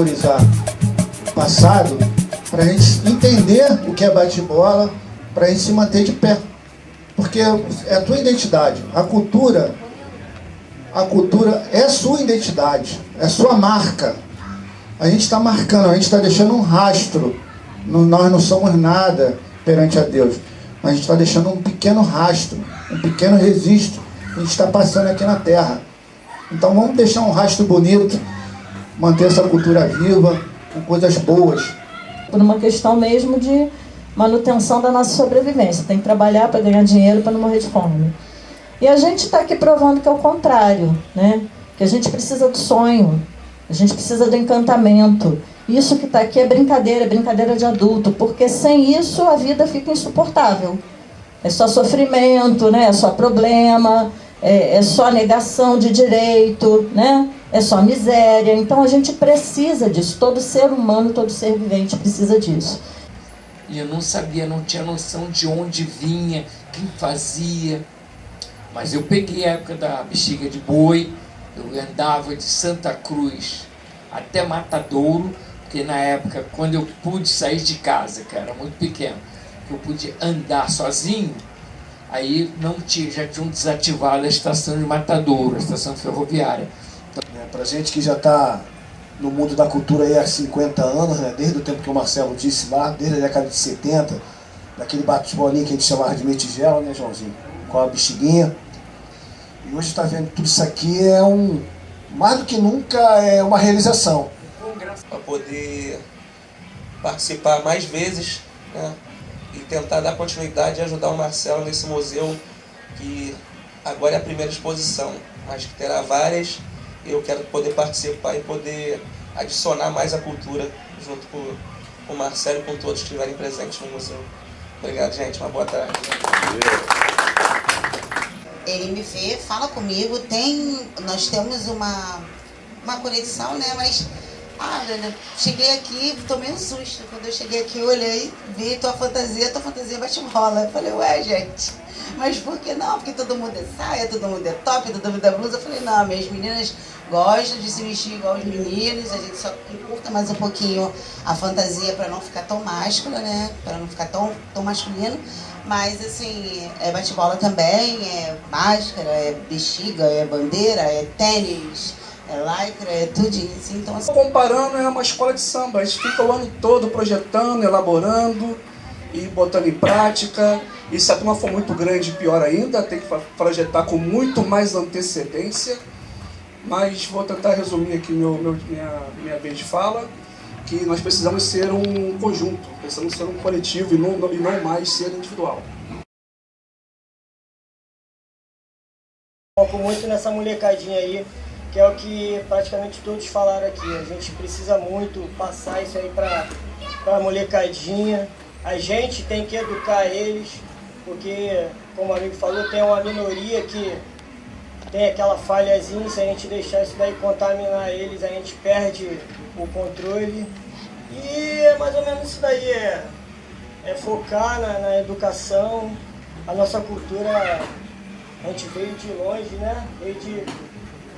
valorizar o passado, para a gente entender o que é bate-bola, para a gente se manter de pé. Porque é a tua identidade. A cultura é sua identidade, é sua marca. A gente está marcando, a gente está deixando um rastro. Nós não somos nada perante a Deus, mas a gente está deixando um pequeno rastro, um pequeno registro que a gente está passando aqui na Terra. Então vamos deixar um rastro bonito, manter essa cultura viva, com coisas boas. Por uma questão mesmo de manutenção da nossa sobrevivência. Tem que trabalhar para ganhar dinheiro para não morrer de fome. E a gente está aqui provando que é o contrário, né? Que a gente precisa do sonho, a gente precisa do encantamento. Isso que está aqui é brincadeira de adulto, porque sem isso a vida fica insuportável. É só sofrimento, né? É só problema, é só negação de direito, né? É só miséria. Então a gente precisa disso, todo ser humano, todo ser vivente precisa disso. E eu não sabia, não tinha noção de onde vinha, quem fazia. Mas eu peguei a época da bexiga de boi, eu andava de Santa Cruz até Matadouro, porque na época, quando eu pude sair de casa, que eu era muito pequeno, eu pude andar sozinho, aí não tinha, já tinham desativado a estação de Matadouro, a estação ferroviária. Então, pra gente que já está no mundo da cultura aí há 50 anos, né, desde o tempo que o Marcelo disse lá, desde a década de 70, daquele bate-bolinho que a gente chamava de metigela, né, Joãozinho? Com a bexiguinha. E hoje está vendo tudo isso aqui, mais do que nunca, é uma realização. Para poder participar mais vezes, né, e tentar dar continuidade e ajudar o Marcelo nesse museu, que agora é a primeira exposição, mas que terá várias. Eu quero poder participar e poder adicionar mais a cultura junto com o Marcelo e com todos que estiverem presentes no museu. Obrigado, gente. Uma boa tarde. Ele me vê, fala comigo, nós temos uma conexão, né? Mas, cheguei aqui, tomei um susto. Quando eu cheguei aqui, eu olhei, vi tua fantasia bate-bola. Eu falei, ué, gente, mas por que não? Porque todo mundo é saia, todo mundo é top, todo mundo é blusa. Eu falei, não, minhas meninas gostam de se vestir igual os meninos, a gente só encurta mais um pouquinho a fantasia para não ficar tão máscula, né? Para não ficar tão masculino. Mas, assim, é bate-bola também, é máscara, é bexiga, é bandeira, é tênis, é lycra, é tudinho, assim. Então, assim... Comparando, é uma escola de samba. A gente fica o ano todo projetando, elaborando e botando em prática. E se a turma for muito grande, pior ainda, tem que projetar com muito mais antecedência. Mas vou tentar resumir aqui minha vez de fala, que nós precisamos ser um conjunto, precisamos ser um coletivo e não mais ser individual. Foco muito nessa molecadinha aí, que é o que praticamente todos falaram aqui. A gente precisa muito passar isso aí para a molecadinha. A gente tem que educar eles, porque, como o amigo falou, tem uma minoria que tem aquela falhazinha. Se a gente deixar isso daí contaminar eles, a gente perde o controle. E é mais ou menos isso daí, é focar na educação. A nossa cultura, a gente veio de longe, né?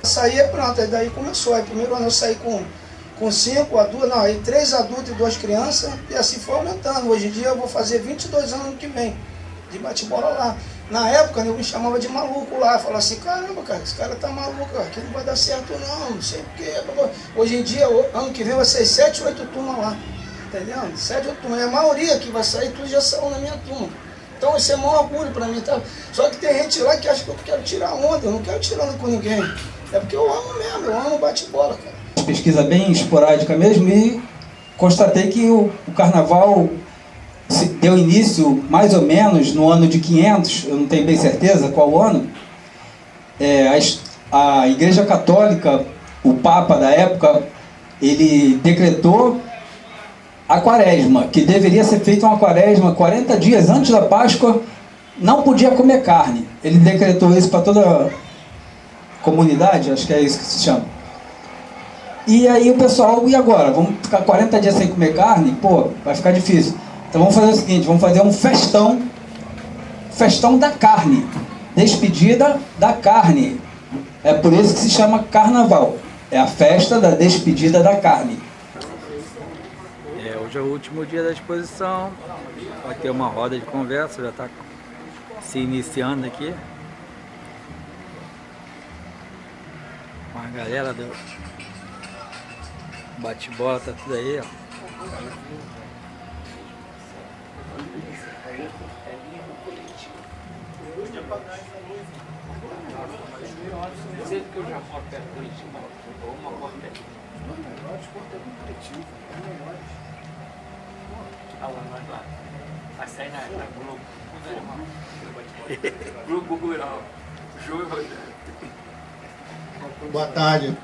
Saí é pronto, aí daí começou. Aí primeiro ano eu saí com 5 adultos, não, aí 3 adultos e 2 crianças, e assim foi aumentando. Hoje em dia eu vou fazer 22 anos no que vem, de bate-bola lá. Na época, eu me chamava de maluco lá, falava assim, caramba, cara, esse cara tá maluco, aqui não vai dar certo não sei o quê. Hoje em dia, ano que vem vai ser 7, 8 turmas lá, entendeu? 7, 8 turmas, e a maioria que vai sair, tudo já saiu na minha turma. Então isso é um orgulho pra mim, tá? Só que tem gente lá que acha que eu quero tirar onda, eu não quero tirar onda com ninguém. É porque eu amo mesmo, eu amo bate-bola, cara. Pesquisa bem esporádica mesmo, e constatei que o carnaval deu início mais ou menos no ano de 500, eu não tenho bem certeza qual ano. A Igreja Católica, o Papa da época, ele decretou a quaresma, que deveria ser feita uma quaresma 40 dias antes da Páscoa, não podia comer carne. Ele decretou isso para toda a comunidade, acho que é isso que se chama. E aí o pessoal, e agora? Vamos ficar 40 dias sem comer carne? Pô, vai ficar difícil. Então vamos fazer o seguinte, vamos fazer um festão da carne, despedida da carne. É por isso que se chama carnaval, é a festa da despedida da carne. Hoje é o último dia da exposição, vai ter uma roda de conversa, já está se iniciando aqui. Com a galera do bate-bola, tá tudo aí, ó. Sempre que eu já moro perto do Curitiba, uma porta aqui. Lá. Vai sair na Globo. Globo Rural. Jogo Boa tarde.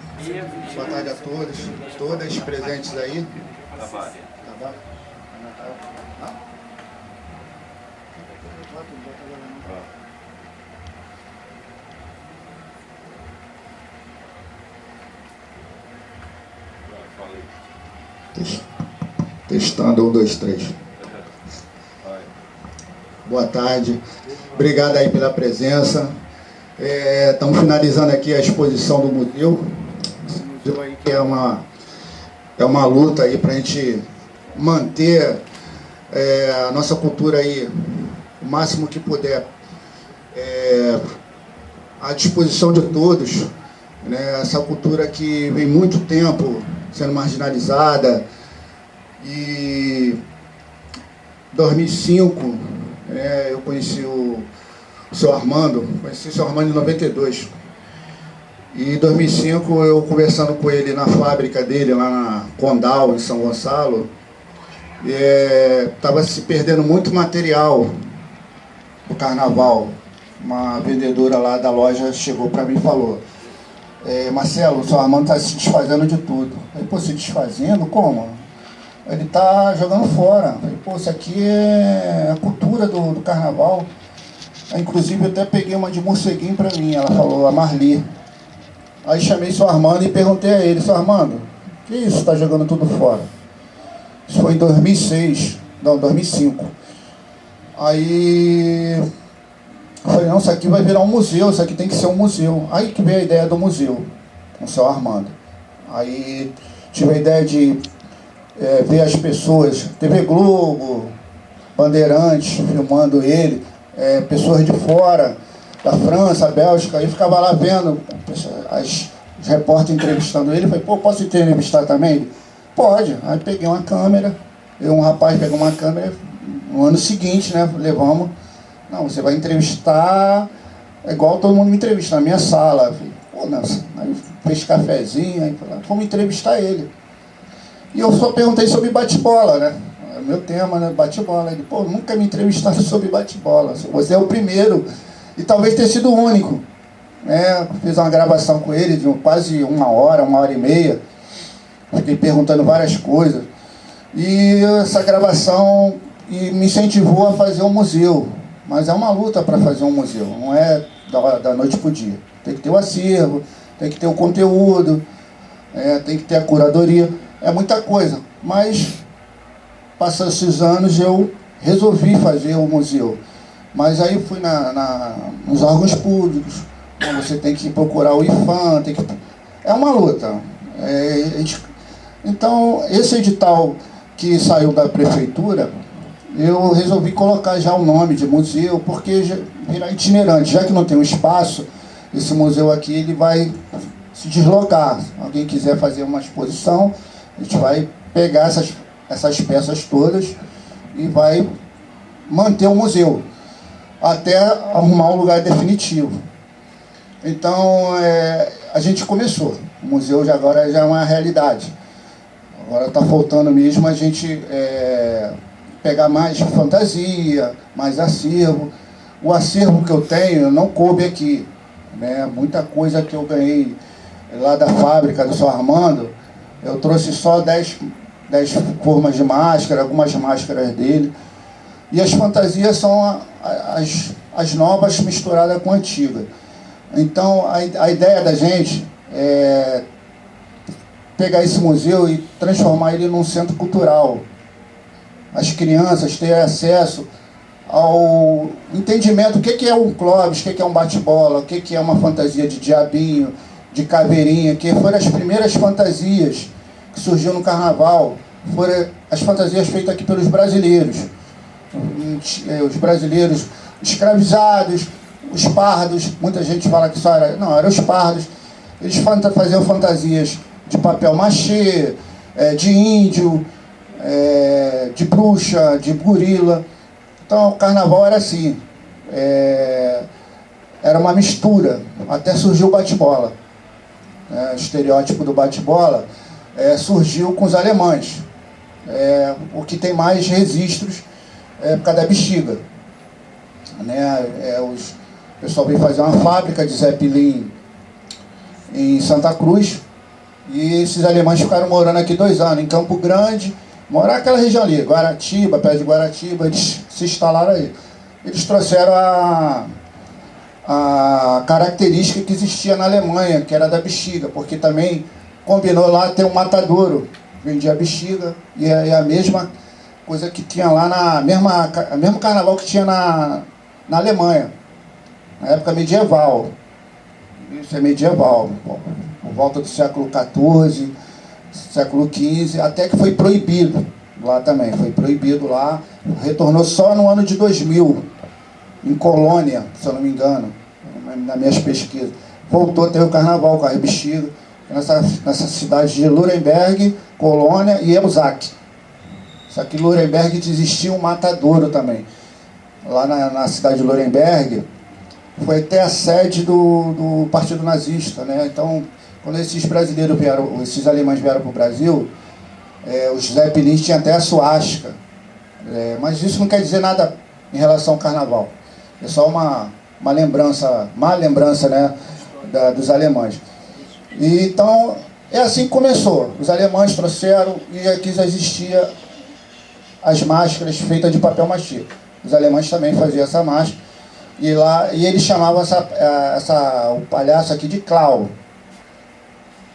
Boa tarde a todos, todas presentes aí. Trabalho. Testando, 1, 2, 3. Boa tarde. Obrigado aí pela presença. Estamos finalizando aqui a exposição do museu. Esse museu aí que é uma luta aí para a gente manter a nossa cultura aí o máximo que puder à disposição de todos, né? Essa cultura que vem muito tempo sendo marginalizada. E em 2005 eu conheci o seu Armando, em 92. E em 2005 eu conversando com ele na fábrica dele, lá na Condal, em São Gonçalo, estava se perdendo muito material do carnaval. Uma vendedora lá da loja chegou para mim e falou: Marcelo, o seu Armando está se desfazendo de tudo. Eu falei: pô, se desfazendo? Como? Ele está jogando fora. Eu falei: pô, isso aqui é a cultura do carnaval. Inclusive eu até peguei uma de morceguinho para mim, ela falou, a Marli. Aí chamei o seu Armando e perguntei a ele: seu Armando, que isso, está jogando tudo fora? Isso foi em 2005. Aí eu falei: não, isso aqui vai virar um museu, isso aqui tem que ser um museu. Aí que veio a ideia do museu, com o seu Armando. Aí tive a ideia de ver as pessoas, TV Globo, Bandeirantes, filmando ele, pessoas de fora, da França, Bélgica, aí ficava lá vendo os repórteres entrevistando ele. Falei: pô, posso entrevistar também? Ele: pode. Aí peguei uma câmera, um rapaz pegou uma câmera, no ano seguinte, né, levamos. Não, você vai entrevistar igual todo mundo me entrevista, na minha sala. Falei: pô, não. Aí fez cafezinho, aí falei: vamos entrevistar ele. E eu só perguntei sobre bate-bola, né? É meu tema, né? Bate-bola. Ele: pô, nunca me entrevistaram sobre bate-bola. Você é o primeiro e talvez tenha sido o único. Fiz uma gravação com ele de quase 1 hora, 1h30. Fiquei perguntando várias coisas. E essa gravação me incentivou a fazer um museu. Mas é uma luta para fazer um museu. Não é da noite para o dia. Tem que ter o acervo, tem que ter o conteúdo, tem que ter a curadoria. É muita coisa, mas passados esses anos eu resolvi fazer o museu. Mas aí fui nos órgãos públicos, você tem que procurar o IFAM, é uma luta. Então, esse edital que saiu da prefeitura, eu resolvi colocar já o nome de museu, porque virar itinerante, já que não tem um espaço, esse museu aqui ele vai se deslocar. Se alguém quiser fazer uma exposição, a gente vai pegar essas peças todas e vai manter o museu, até arrumar um lugar definitivo. Então, a gente começou. O museu agora já é uma realidade. Agora está faltando mesmo a gente pegar mais fantasia, mais acervo. O acervo que eu tenho não coube aqui, né? Muita coisa que eu ganhei lá da fábrica do seu Armando, eu trouxe só 10 formas de máscara, algumas máscaras dele. E as fantasias são as novas misturadas com a antiga. Então, a ideia da gente é pegar esse museu e transformar ele num centro cultural. As crianças terem acesso ao entendimento do que é um Clóvis, o que é um bate-bola, o que é uma fantasia de diabinho, de caveirinha, que foram as primeiras fantasias que surgiu no carnaval. foram as fantasias feitas aqui pelos brasileiros. Os brasileiros escravizados, os pardos, muita gente fala que só era... Não, eram os pardos. Eles faziam fantasias de papel machê, de índio, de bruxa, de gorila. Então o carnaval era assim. Era uma mistura, até surgiu o bate-bola. O estereótipo do bate-bola surgiu com os alemães. O que tem mais registros por causa da bexiga. O pessoal veio fazer uma fábrica de Zeppelin em Santa Cruz, e esses alemães ficaram morando aqui 2 anos, em Campo Grande, morar naquela região ali, Guaratiba, perto de Guaratiba, eles se instalaram aí. Eles trouxeram a característica que existia na Alemanha, que era da bexiga, porque também combinou lá ter um matadouro, vendia bexiga, e é a mesma coisa que tinha lá, mesmo carnaval que tinha na Alemanha, na época medieval. Isso é medieval, por volta do século XIV, século XV, até que foi proibido lá também, foi proibido lá, retornou só no ano de 2000, em Colônia, se eu não me engano, nas minhas pesquisas. Voltou a ter o carnaval com a bexiga, nessa cidade de Nuremberg, Colônia e Elzac. Só que em Nuremberg existia um matadouro também. Lá na cidade de Nuremberg, foi até a sede do Partido Nazista, né? Então, quando esses brasileiros vieram, esses alemães vieram para o Brasil, os Zeppelins tinham até a suástica. Mas isso não quer dizer nada em relação ao carnaval. É só uma lembrança, má lembrança, né, dos alemães. E, então, é assim que começou. Os alemães trouxeram e aqui já existia as máscaras feitas de papel machê. Os alemães também faziam essa máscara. E eles chamavam o palhaço aqui de clown.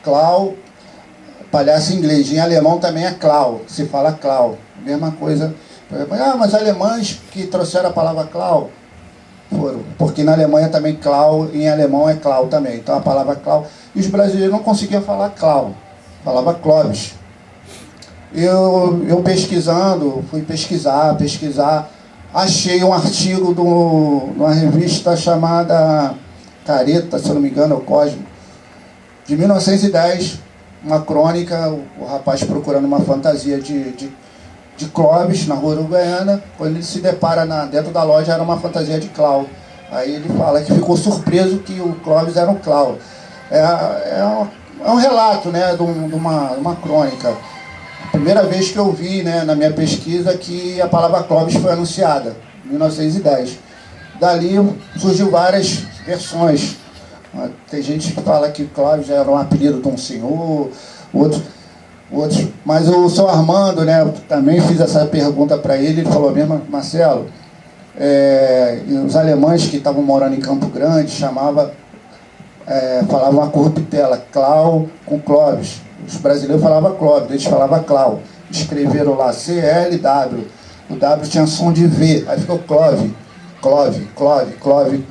Clown, palhaço em inglês. Em alemão também é clown, se fala clown. Mesma coisa. Mas alemães que trouxeram a palavra clown foram. Porque na Alemanha também clown, em alemão é clown também. Então a palavra clown. E os brasileiros não conseguiam falar clown, falava Clóvis. Eu pesquisando, fui pesquisar, achei um artigo de uma revista chamada Careta, se eu não me engano, é o Cosmo, de 1910, uma crônica, o rapaz procurando uma fantasia de Clóvis na rua Uruguaiana, quando ele se depara dentro da loja, era uma fantasia de clown. Aí ele fala que ficou surpreso que o Clóvis era um clown. É um relato, né, de uma crônica. A primeira vez que eu vi, né, na minha pesquisa, que a palavra Clóvis foi anunciada, em 1910. Dali surgiu várias versões. Tem gente que fala que Clóvis era um apelido de um senhor, outros. Mas o seu Armando, né, também fiz essa pergunta para ele, ele falou mesmo, Marcelo, os alemães que estavam morando em Campo Grande falavam uma corruptela, Clau com Clóvis. Os brasileiros falavam Clóvis, eles falavam Clau. Escreveram lá CLW. O W tinha som de V, aí ficou Clove,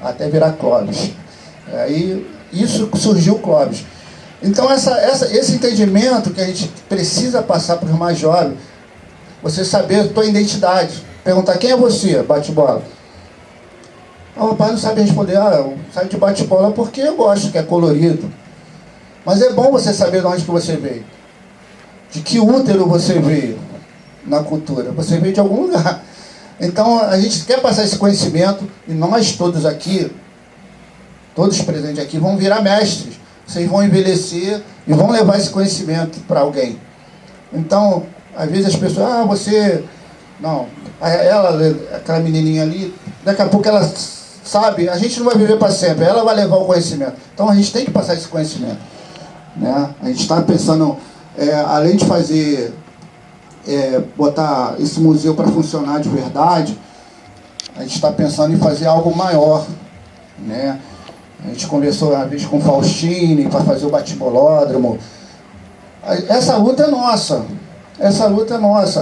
até virar Clóvis. Aí isso surgiu Clóvis. Então esse entendimento que a gente precisa passar para os mais jovens, você saber a tua identidade. Perguntar quem é você, bate-bola. O rapaz não sabe responder, eu saio de bate-bola porque eu gosto, que é colorido. Mas é bom você saber de onde que você veio. De que útero você veio na cultura. Você veio de algum lugar. Então a gente quer passar esse conhecimento e nós todos aqui, todos presentes aqui, vão virar mestres. Vocês vão envelhecer e vão levar esse conhecimento para alguém. Então, às vezes as pessoas, você... Não, aquela menininha ali, daqui a pouco ela sabe, a gente não vai viver para sempre, ela vai levar o conhecimento. Então a gente tem que passar esse conhecimento. Né? A gente está pensando, além de fazer, botar esse museu para funcionar de verdade, a gente está pensando em fazer algo maior. Né? A gente conversou uma vez com o Faustini para fazer o bate-bolódromo. Essa luta é nossa.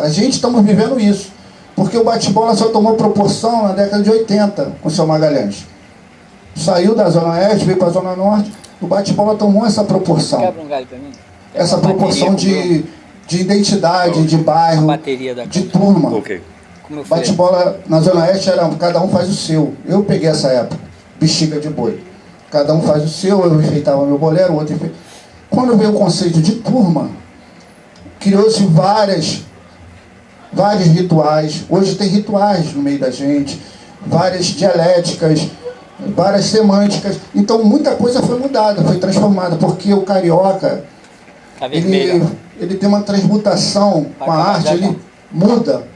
A gente estamos vivendo isso. Porque o bate-bola só tomou proporção na década de 80 com o seu Magalhães. Saiu da Zona Oeste, veio para a Zona Norte. O bate-bola tomou essa proporção. Essa proporção de de identidade, de bairro, de turma. Bate-bola na Zona Oeste era cada um faz o seu. Eu peguei essa época, bexiga de boi. Cada um faz o seu, eu enfeitava meu bolero, o outro enfeitava. Quando veio o conceito de turma, criou-se vários rituais. Hoje tem rituais no meio da gente, várias dialéticas, várias semânticas. Então muita coisa foi mudada, foi transformada, porque o carioca, ele tem uma transmutação com a arte, ele muda.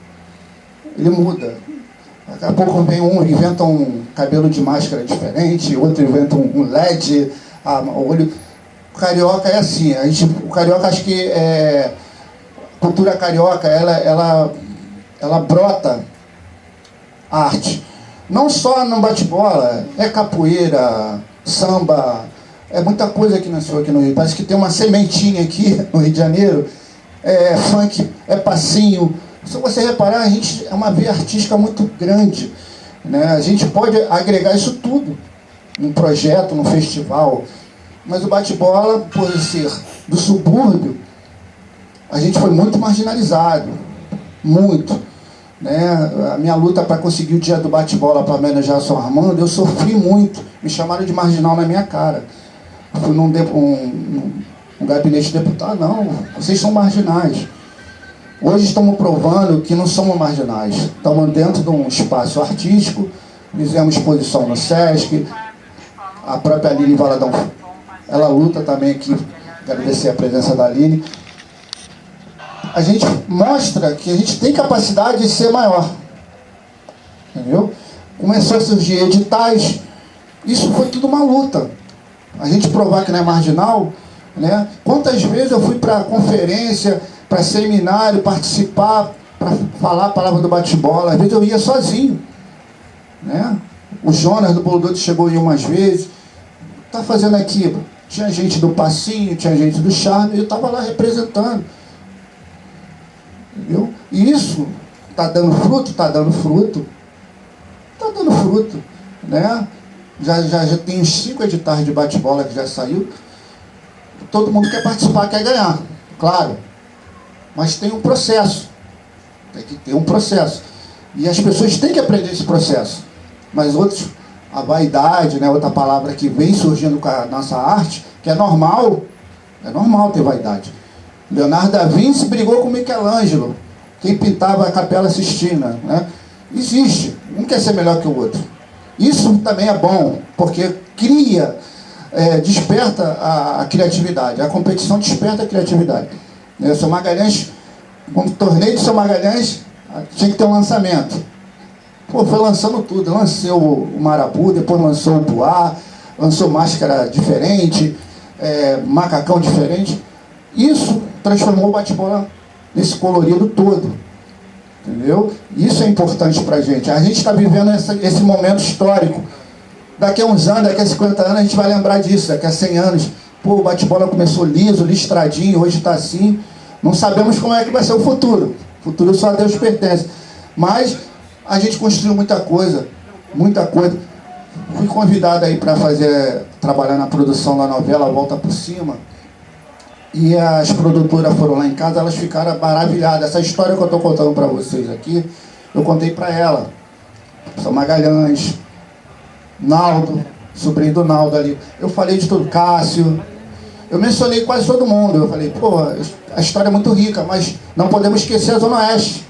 Daqui a pouco vem inventa um cabelo de máscara diferente, outro inventa um LED, o carioca é assim, o carioca, acho que a cultura carioca, ela brota a arte. Não só no bate-bola, é capoeira, samba, é muita coisa que nasceu aqui no Rio. Parece que tem uma sementinha aqui no Rio de Janeiro, é funk, é passinho. Se você reparar, a gente é uma veia artística muito grande, né? A gente pode agregar isso tudo num projeto, num festival. Mas o bate-bola, por ser do subúrbio, a gente foi muito marginalizado. Muito. Né? A minha luta para conseguir o dia do bate-bola para homenagear São Armando, eu sofri muito. Me chamaram de marginal na minha cara. Fui num gabinete de deputado, não, vocês são marginais. Hoje estamos provando que não somos marginais. Estamos dentro de um espaço artístico, fizemos exposição no Sesc, a própria Aline Valadão, ela luta também aqui, agradecer a presença da Aline. A gente mostra que a gente tem capacidade de ser maior. Entendeu? Começou a surgir editais, isso foi tudo uma luta. A gente provar que não é marginal, né? Quantas vezes eu fui para conferência, para seminário, participar, para falar a palavra do bate-bola. Às vezes eu ia sozinho, né? O Jonas do Bolo Doido chegou aí umas vezes. Tá fazendo aqui? Tinha gente do Passinho, tinha gente do Charme, e eu estava lá representando. Entendeu? E isso está dando fruto? Está dando fruto. Está dando fruto, né? Já tem uns 5 editais de bate-bola que já saiu. Todo mundo quer participar, quer ganhar, claro. Mas tem um processo. Tem que ter um processo. E as pessoas têm que aprender esse processo. Mas outros, a vaidade, né, outra palavra que vem surgindo com a nossa arte, que é normal ter vaidade. Leonardo da Vinci brigou com Michelangelo, quem pintava a Capela Sistina, né? Existe, um quer ser melhor que o outro. Isso também é bom, porque desperta a criatividade. A competição desperta a criatividade. O São Magalhães, como torneio de São Magalhães, tinha que ter um lançamento. Pô, foi lançando tudo. Lançou o Marabu, depois lançou o Buá, lançou máscara diferente, macacão diferente. Isso transformou o bate-bola nesse colorido todo. Entendeu? Isso é importante pra gente. A gente está vivendo esse momento histórico. Daqui a uns anos, daqui a 50 anos, a gente vai lembrar disso. Daqui a 100 anos, pô, o bate-bola começou liso, listradinho, hoje está assim. Não sabemos como é que vai ser o futuro. O futuro só a Deus pertence. Mas a gente construiu muita coisa, muita coisa. Fui convidado aí para trabalhar na produção da novela Volta por Cima. E as produtoras foram lá em casa, elas ficaram maravilhadas. Essa história que eu estou contando para vocês aqui, eu contei para ela. São Magalhães, Naldo, sobrinho do Naldo ali. Eu falei de tudo, Cássio. Eu mencionei quase todo mundo. Eu falei, pô, a história é muito rica, mas não podemos esquecer a Zona Oeste.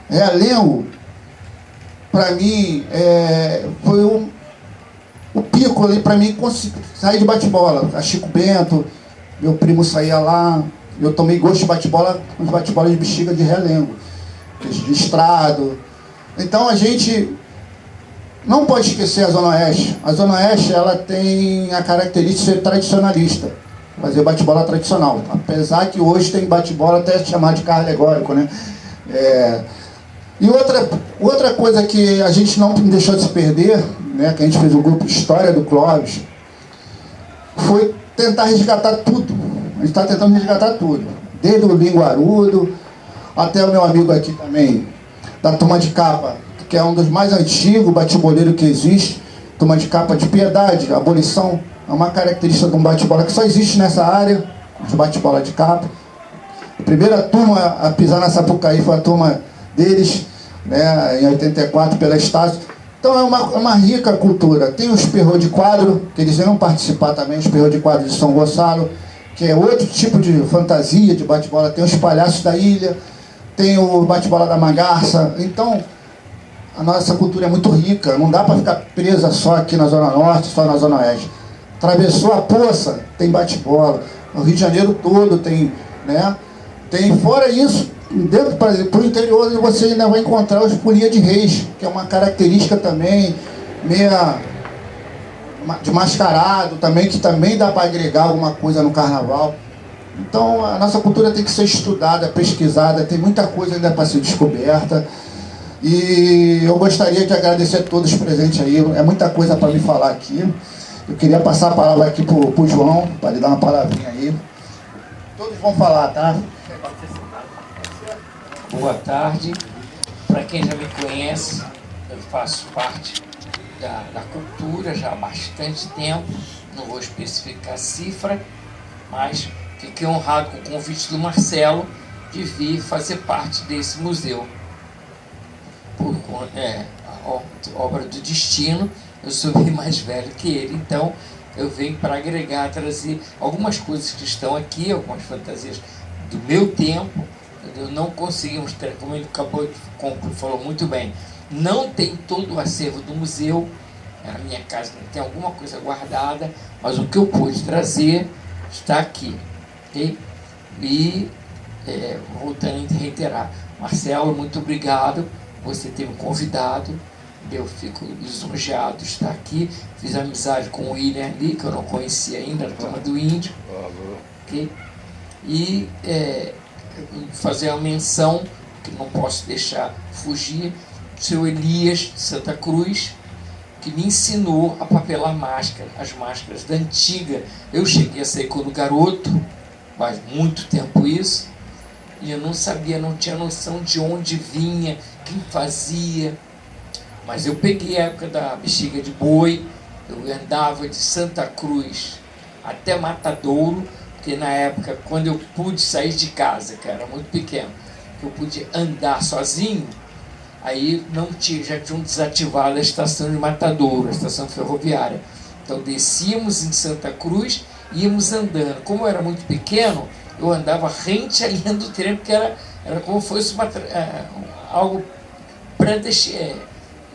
Realengo, para mim, foi o pico ali para mim sair de bate-bola. A Chico Bento, meu primo saía lá, eu tomei gosto de bate-bola, uns bate-bola de bexiga de Realengo, de Estrado. Então a gente não pode esquecer a Zona Oeste. A Zona Oeste, ela tem a característica de ser tradicionalista, fazer bate-bola tradicional. Apesar que hoje tem bate-bola até chamar de carro alegórico, né? E outra coisa que a gente não deixou de se perder, né, que a gente fez o grupo História do Clóvis, foi tentar resgatar tudo. A gente está tentando resgatar tudo. Desde o linguarudo, até o meu amigo aqui também, da Turma de Capa, que é um dos mais antigos bate-boleiros que existe. Turma de Capa de Piedade, abolição, é uma característica de um bate-bola que só existe nessa área, de bate-bola de capa. A primeira turma a pisar na Sapucaí foi a turma deles, né, em 84, pela Estácio. Então é uma rica cultura. Tem os perrô de quadro, que eles irão participar também, os perrô de quadro de São Gonçalo, que é outro tipo de fantasia, de bate-bola. Tem os palhaços da ilha, tem o bate-bola da Magarça. Então, a nossa cultura é muito rica, não dá para ficar presa só aqui na Zona Norte, só na Zona Oeste. Atravessou a Poça, tem bate-bola. O Rio de Janeiro todo tem, né? Tem, fora isso, dentro para o interior você ainda vai encontrar os Folia de Reis, que é uma característica também, meia de mascarado também, que também dá para agregar alguma coisa no carnaval. Então a nossa cultura tem que ser estudada, pesquisada, tem muita coisa ainda para ser descoberta. E eu gostaria de agradecer a todos os presentes aí, é muita coisa para me falar aqui. Eu queria passar a palavra aqui para o João, para ele dar uma palavrinha aí. Todos vão falar, tá? Boa tarde. Para quem já me conhece, eu faço parte da cultura já há bastante tempo. Não vou especificar a cifra, mas fiquei honrado com o convite do Marcelo de vir fazer parte desse museu. Por obra do destino, eu sou bem mais velho que ele, então eu venho para agregar, trazer algumas coisas que estão aqui, algumas fantasias do meu tempo. Eu não conseguimos ter, como ele acabou de concluir, falou muito bem, não tem todo o acervo do museu, na minha casa tem alguma coisa guardada, mas o que eu pude trazer está aqui, ok? E voltando a reiterar, Marcelo, muito obrigado por você ter me convidado, eu fico lisonjeado de estar aqui, fiz amizade com o William ali, que eu não conhecia ainda, da turma do Índio, ok? E fazer uma menção, que não posso deixar fugir, do seu Elias de Santa Cruz, que me ensinou a papelar máscara, as máscaras da antiga. Eu cheguei a sair quando garoto, faz muito tempo isso, e eu não sabia, não tinha noção de onde vinha, quem fazia. Mas eu peguei a época da bexiga de boi, eu andava de Santa Cruz até Matadouro, porque na época, quando eu pude sair de casa, que era muito pequeno, eu pude andar sozinho, aí não tinha, já tinham desativado a estação de Matadouro, a estação ferroviária. Então descíamos em Santa Cruz e íamos andando. Como eu era muito pequeno, eu andava rente à linha do trem, porque era como se fosse algo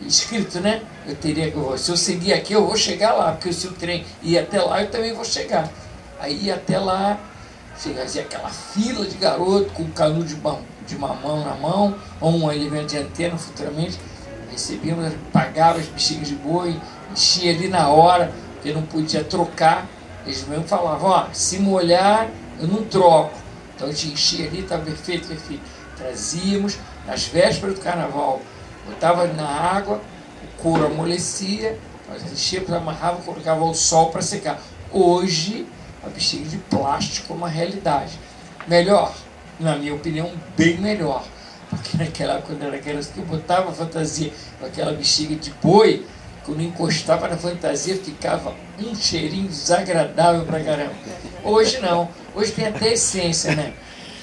escrito, né? Se eu seguir aqui, eu vou chegar lá, porque se o trem ir até lá, eu também vou chegar. Aí ia até lá, fazia aquela fila de garoto com um canudo de mamão na mão, ou um elemento de antena futuramente. Recebíamos, pagava as bexigas de boi, enchia ali na hora, porque não podia trocar. Eles mesmo falavam, ó, se molhar, eu não troco. Então a gente enchia ali, estava perfeito, perfeito. Trazíamos, nas vésperas do carnaval, botava na água, o couro amolecia, nós enchíamos, amarrava, colocava ao sol para secar. Hoje, a bexiga de plástico é uma realidade. Melhor, na minha opinião, bem melhor. Porque naquela época, quando eu era criança, eu botava a fantasia com aquela bexiga de boi, quando encostava na fantasia, ficava um cheirinho desagradável pra caramba. Hoje não. Hoje tem até essência, né?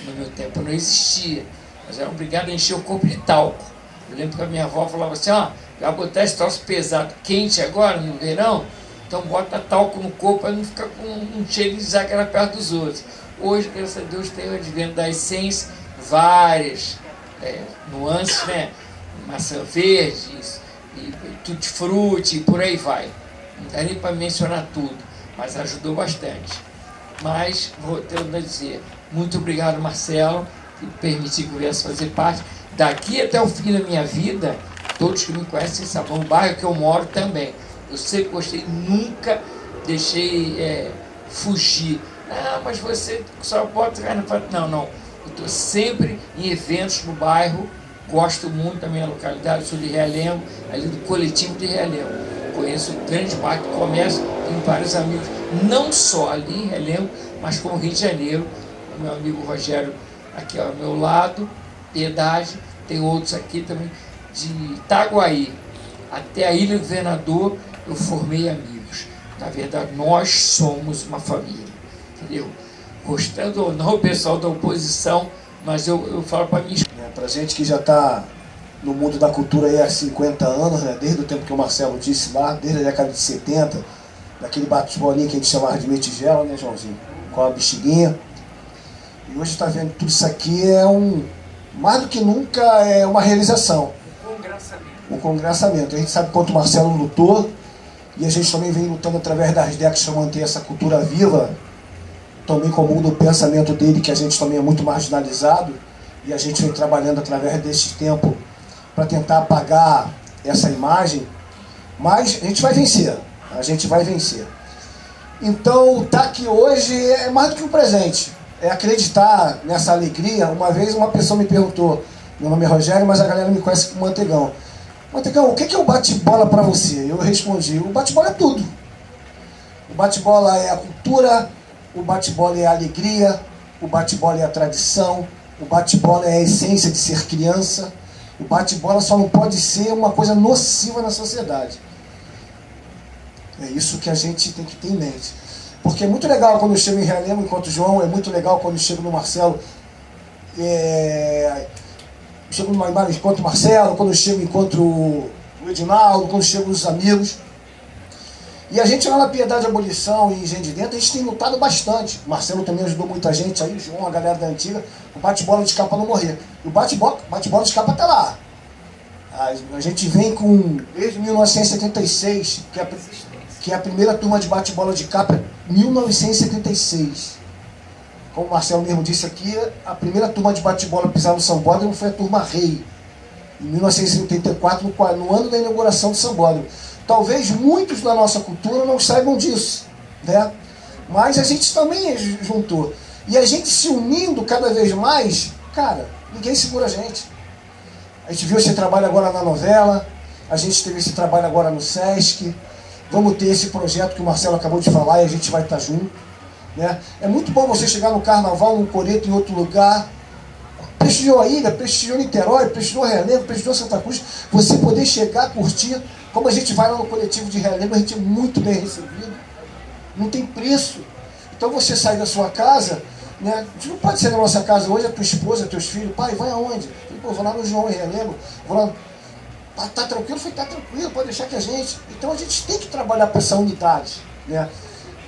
No meu tempo não existia. Mas era obrigado a encher o corpo de talco. Eu lembro que a minha avó falava assim, ó, vai botar esse troço pesado, quente agora, no verão, então bota talco no corpo para não ficar com um cheiro desagradável perto dos outros. Hoje, graças a Deus, tem o advento da essência, várias nuances, né? Maçã verde, e tutti-frutti, e por aí vai. Não dá nem para mencionar tudo, mas ajudou bastante. Mas, vou tendo a dizer, muito obrigado, Marcelo, que me permitiu que eu viesse fazer parte. Daqui até o fim da minha vida, todos que me conhecem sabem, o bairro que eu moro também. Eu sempre gostei, nunca deixei fugir. Ah, mas você só bota carnaval. Não, não. Eu estou sempre em eventos no bairro, gosto muito da minha localidade, sou de Realengo, ali do coletivo de Realengo. Conheço grande parte do comércio, tenho vários amigos, não só ali em Realengo, mas como Rio de Janeiro. O meu amigo Rogério aqui ao meu lado, Piedade, tem outros aqui também, de Itaguaí até a Ilha do Governador, eu formei amigos. Na verdade, nós somos uma família, entendeu? gostando ou não, o pessoal da oposição, mas eu falo para mim. Para gente que já está no mundo da cultura aí há 50 anos, né? Desde o tempo que o Marcelo disse lá, desde a década de 70, daquele bate-bolinha que a gente chamava de metigela, né, Joãozinho? Com a bexiguinha. E hoje está vendo tudo isso aqui, mais do que nunca, é uma realização. Um congressamento. A gente sabe quanto o Marcelo lutou, e a gente também vem lutando através das décadas para manter essa cultura viva, também comum do pensamento dele, que a gente também é muito marginalizado, e a gente vem trabalhando através desse tempo para tentar apagar essa imagem, mas a gente vai vencer, Então, estar aqui hoje é mais do que um presente, é acreditar nessa alegria. Uma vez uma pessoa me perguntou, meu nome é Rogério, mas a galera me conhece como Mantegão. Mantegão, o que é o bate-bola para você? Eu respondi, o bate-bola é tudo. O bate-bola é a cultura, o bate-bola é a alegria, o bate-bola é a tradição, o bate-bola é a essência de ser criança. O bate-bola só não pode ser uma coisa nociva na sociedade. É isso que a gente tem que ter em mente. Porque é muito legal quando eu chego em Realengo enquanto João, é muito legal quando eu chego no Marcelo, chego no Maimara enquanto Marcelo, quando eu chego enquanto o Edinaldo, quando eu chego nos amigos. E a gente lá na Piedade, Abolição e Gente de Dentro, a gente tem lutado bastante. O Marcelo também ajudou muita gente aí, o João, a galera da antiga, o bate-bola de capa não morrer. E o bate-bola de capa tá lá. A gente vem desde 1976, que é a primeira turma de bate-bola de capa, 1976. Como o Marcelo mesmo disse aqui, a primeira turma de bate-bola pisar no Sambódromo foi a turma Rei, em 1984, no ano da inauguração do Sambódromo. Talvez muitos da nossa cultura não saibam disso, né? Mas a gente também juntou. E a gente se unindo cada vez mais, cara, ninguém segura a gente. A gente viu esse trabalho agora na novela, a gente teve esse trabalho agora no Sesc, vamos ter esse projeto que o Marcelo acabou de falar e a gente vai estar junto, né? É muito bom você chegar no Carnaval, num coreto, em outro lugar, prestigiou a ilha, prestigiou Niterói, prestigiou Realengo, prestigiou Santa Cruz, você poder chegar, curtir. Como a gente vai lá no coletivo de Realengo, a gente é muito bem recebido, não tem preço. Então você sai da sua casa, né? A gente não pode sair da nossa casa hoje, a tua esposa, teus filhos, pai, vai aonde? Pô, vou lá no João em Realengo, vou lá. Tá tranquilo? Tá tranquilo, pode deixar que a gente. Então a gente tem que trabalhar para essa unidade, né?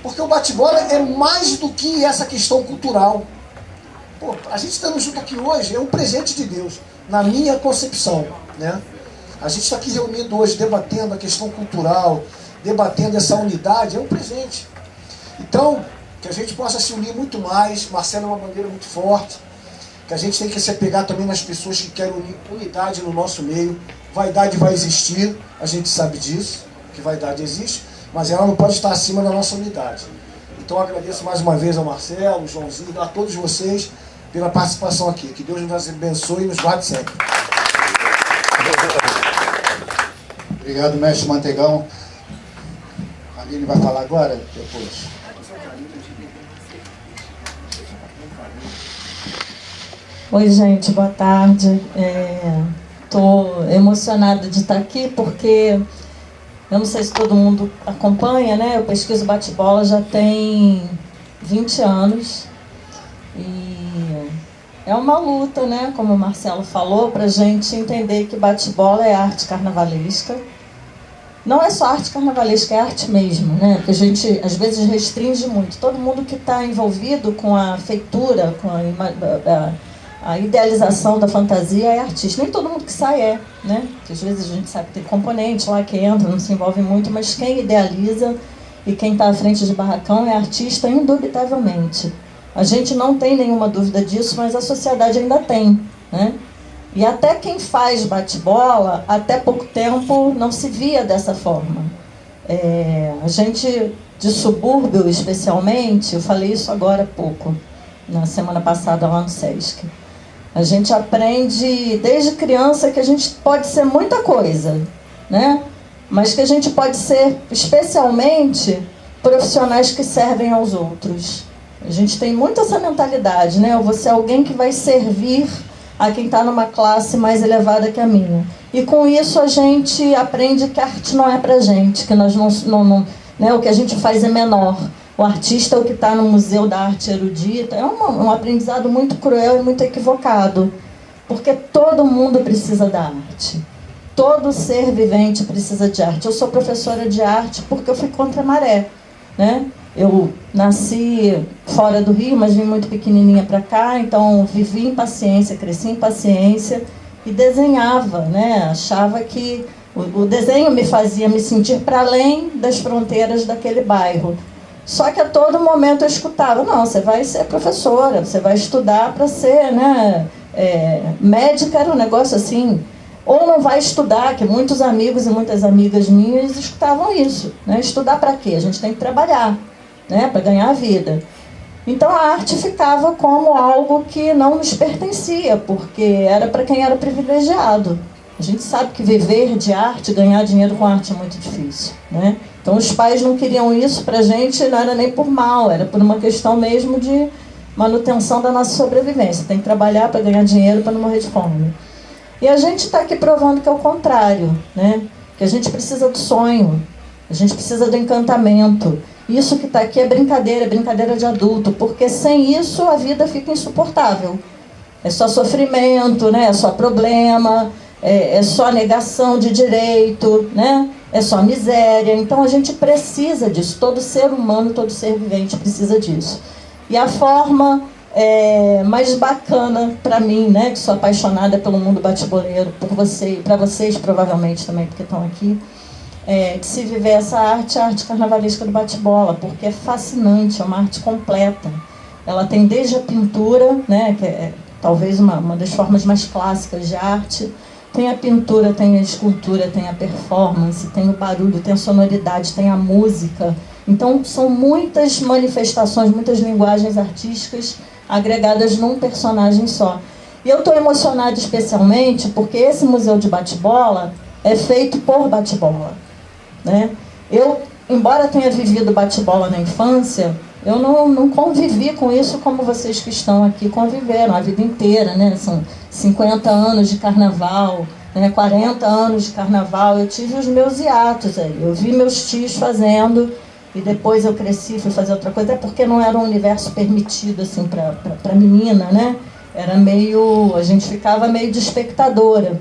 Porque o bate-bola é mais do que essa questão cultural. Pô, a gente estando junto aqui hoje é um presente de Deus, na minha concepção, né? A gente está aqui reunido hoje, debatendo a questão cultural, debatendo essa unidade, é um presente. Então, que a gente possa se unir muito mais. Marcelo é uma bandeira muito forte, que a gente tem que se apegar também nas pessoas que querem unidade no nosso meio. Vaidade vai existir, a gente sabe disso, que vaidade existe, mas ela não pode estar acima da nossa unidade. Então eu agradeço mais uma vez ao Marcelo, ao Joãozinho, a todos vocês pela participação aqui. Que Deus nos abençoe e nos guarde sempre. Obrigado, mestre Mantegão. A Aline vai falar agora? Depois. Oi, gente, boa tarde. Estou emocionada de estar aqui porque eu não sei se todo mundo acompanha, né? Eu pesquiso bate-bola já tem 20 anos e é uma luta, né? Como o Marcelo falou, para a gente entender que bate-bola é arte carnavalesca. Não é só arte carnavalesca, é arte mesmo, né? Porque a gente às vezes restringe muito. Todo mundo que está envolvido com a feitura, com a idealização da fantasia é artista. Nem todo mundo que sai né? Porque às vezes a gente sabe que tem componente lá que entra, não se envolve muito, mas quem idealiza e quem está à frente de barracão é artista, indubitavelmente. A gente não tem nenhuma dúvida disso, mas a sociedade ainda tem, né? E até quem faz bate-bola, até pouco tempo, não se via dessa forma. A gente de subúrbio, especialmente, eu falei isso agora há pouco, na semana passada lá no Sesc. A gente aprende desde criança que a gente pode ser muita coisa, né? Mas que a gente pode ser, especialmente, profissionais que servem aos outros. A gente tem muito essa mentalidade, né? Eu vou ser alguém que vai servir a quem está numa classe mais elevada que a minha. E com isso a gente aprende que a arte não é pra gente, que nós não né? O que a gente faz é menor. o artista é o que está no Museu da Arte Erudita. É um aprendizado muito cruel e muito equivocado, porque todo mundo precisa da arte. Todo ser vivente precisa de arte. Eu sou professora de arte porque eu fui contra a maré, né? Eu nasci fora do Rio, mas vim muito pequenininha para cá, então vivi em Paciência, cresci em Paciência e desenhava, né? Achava que o desenho me fazia me sentir para além das fronteiras daquele bairro. Só que a todo momento eu escutava, não, você vai ser professora, você vai estudar para ser, né? Médica era um negócio assim, ou não vai estudar, que muitos amigos e muitas amigas minhas escutavam isso, né? Estudar para quê? A gente tem que trabalhar, né? Para ganhar a vida. Então a arte ficava como algo que não nos pertencia, porque era para quem era privilegiado. A gente sabe que viver de arte, ganhar dinheiro com arte é muito difícil, né? Então os pais não queriam isso pra gente, não era nem por mal, era por uma questão mesmo de manutenção da nossa sobrevivência. Tem que trabalhar para ganhar dinheiro para não morrer de fome. E a gente está aqui provando que é o contrário, né? Que a gente precisa do sonho, a gente precisa do encantamento. Isso que está aqui é brincadeira de adulto, porque sem isso a vida fica insuportável. É só sofrimento, né? É só problema, é só negação de direito, né? É só miséria. Então a gente precisa disso, todo ser humano, todo ser vivente precisa disso. E a forma mais bacana para mim, né, que sou apaixonada pelo mundo bate-boleiro, por você e para vocês provavelmente também, porque estão aqui, de se viver essa arte, a arte carnavalesca do bate-bola, porque é fascinante, é uma arte completa. Ela tem desde a pintura, né, que é talvez uma das formas mais clássicas de arte, tem a pintura, tem a escultura, tem a performance, tem o barulho, tem a sonoridade, tem a música. Então são muitas manifestações, muitas linguagens artísticas agregadas num personagem só. E eu estou emocionada especialmente porque esse museu de bate-bola é feito por bate-bola, né? Eu, embora tenha vivido bate-bola na infância, eu não convivi com isso como vocês que estão aqui conviveram a vida inteira, né? São 50 anos de carnaval, né? 40 anos de carnaval. Eu tive os meus hiatos aí, eu vi meus tios fazendo. E depois eu cresci, fui fazer outra coisa, até porque não era um universo permitido assim, para menina, né? Era meio, a gente ficava meio de espectadora.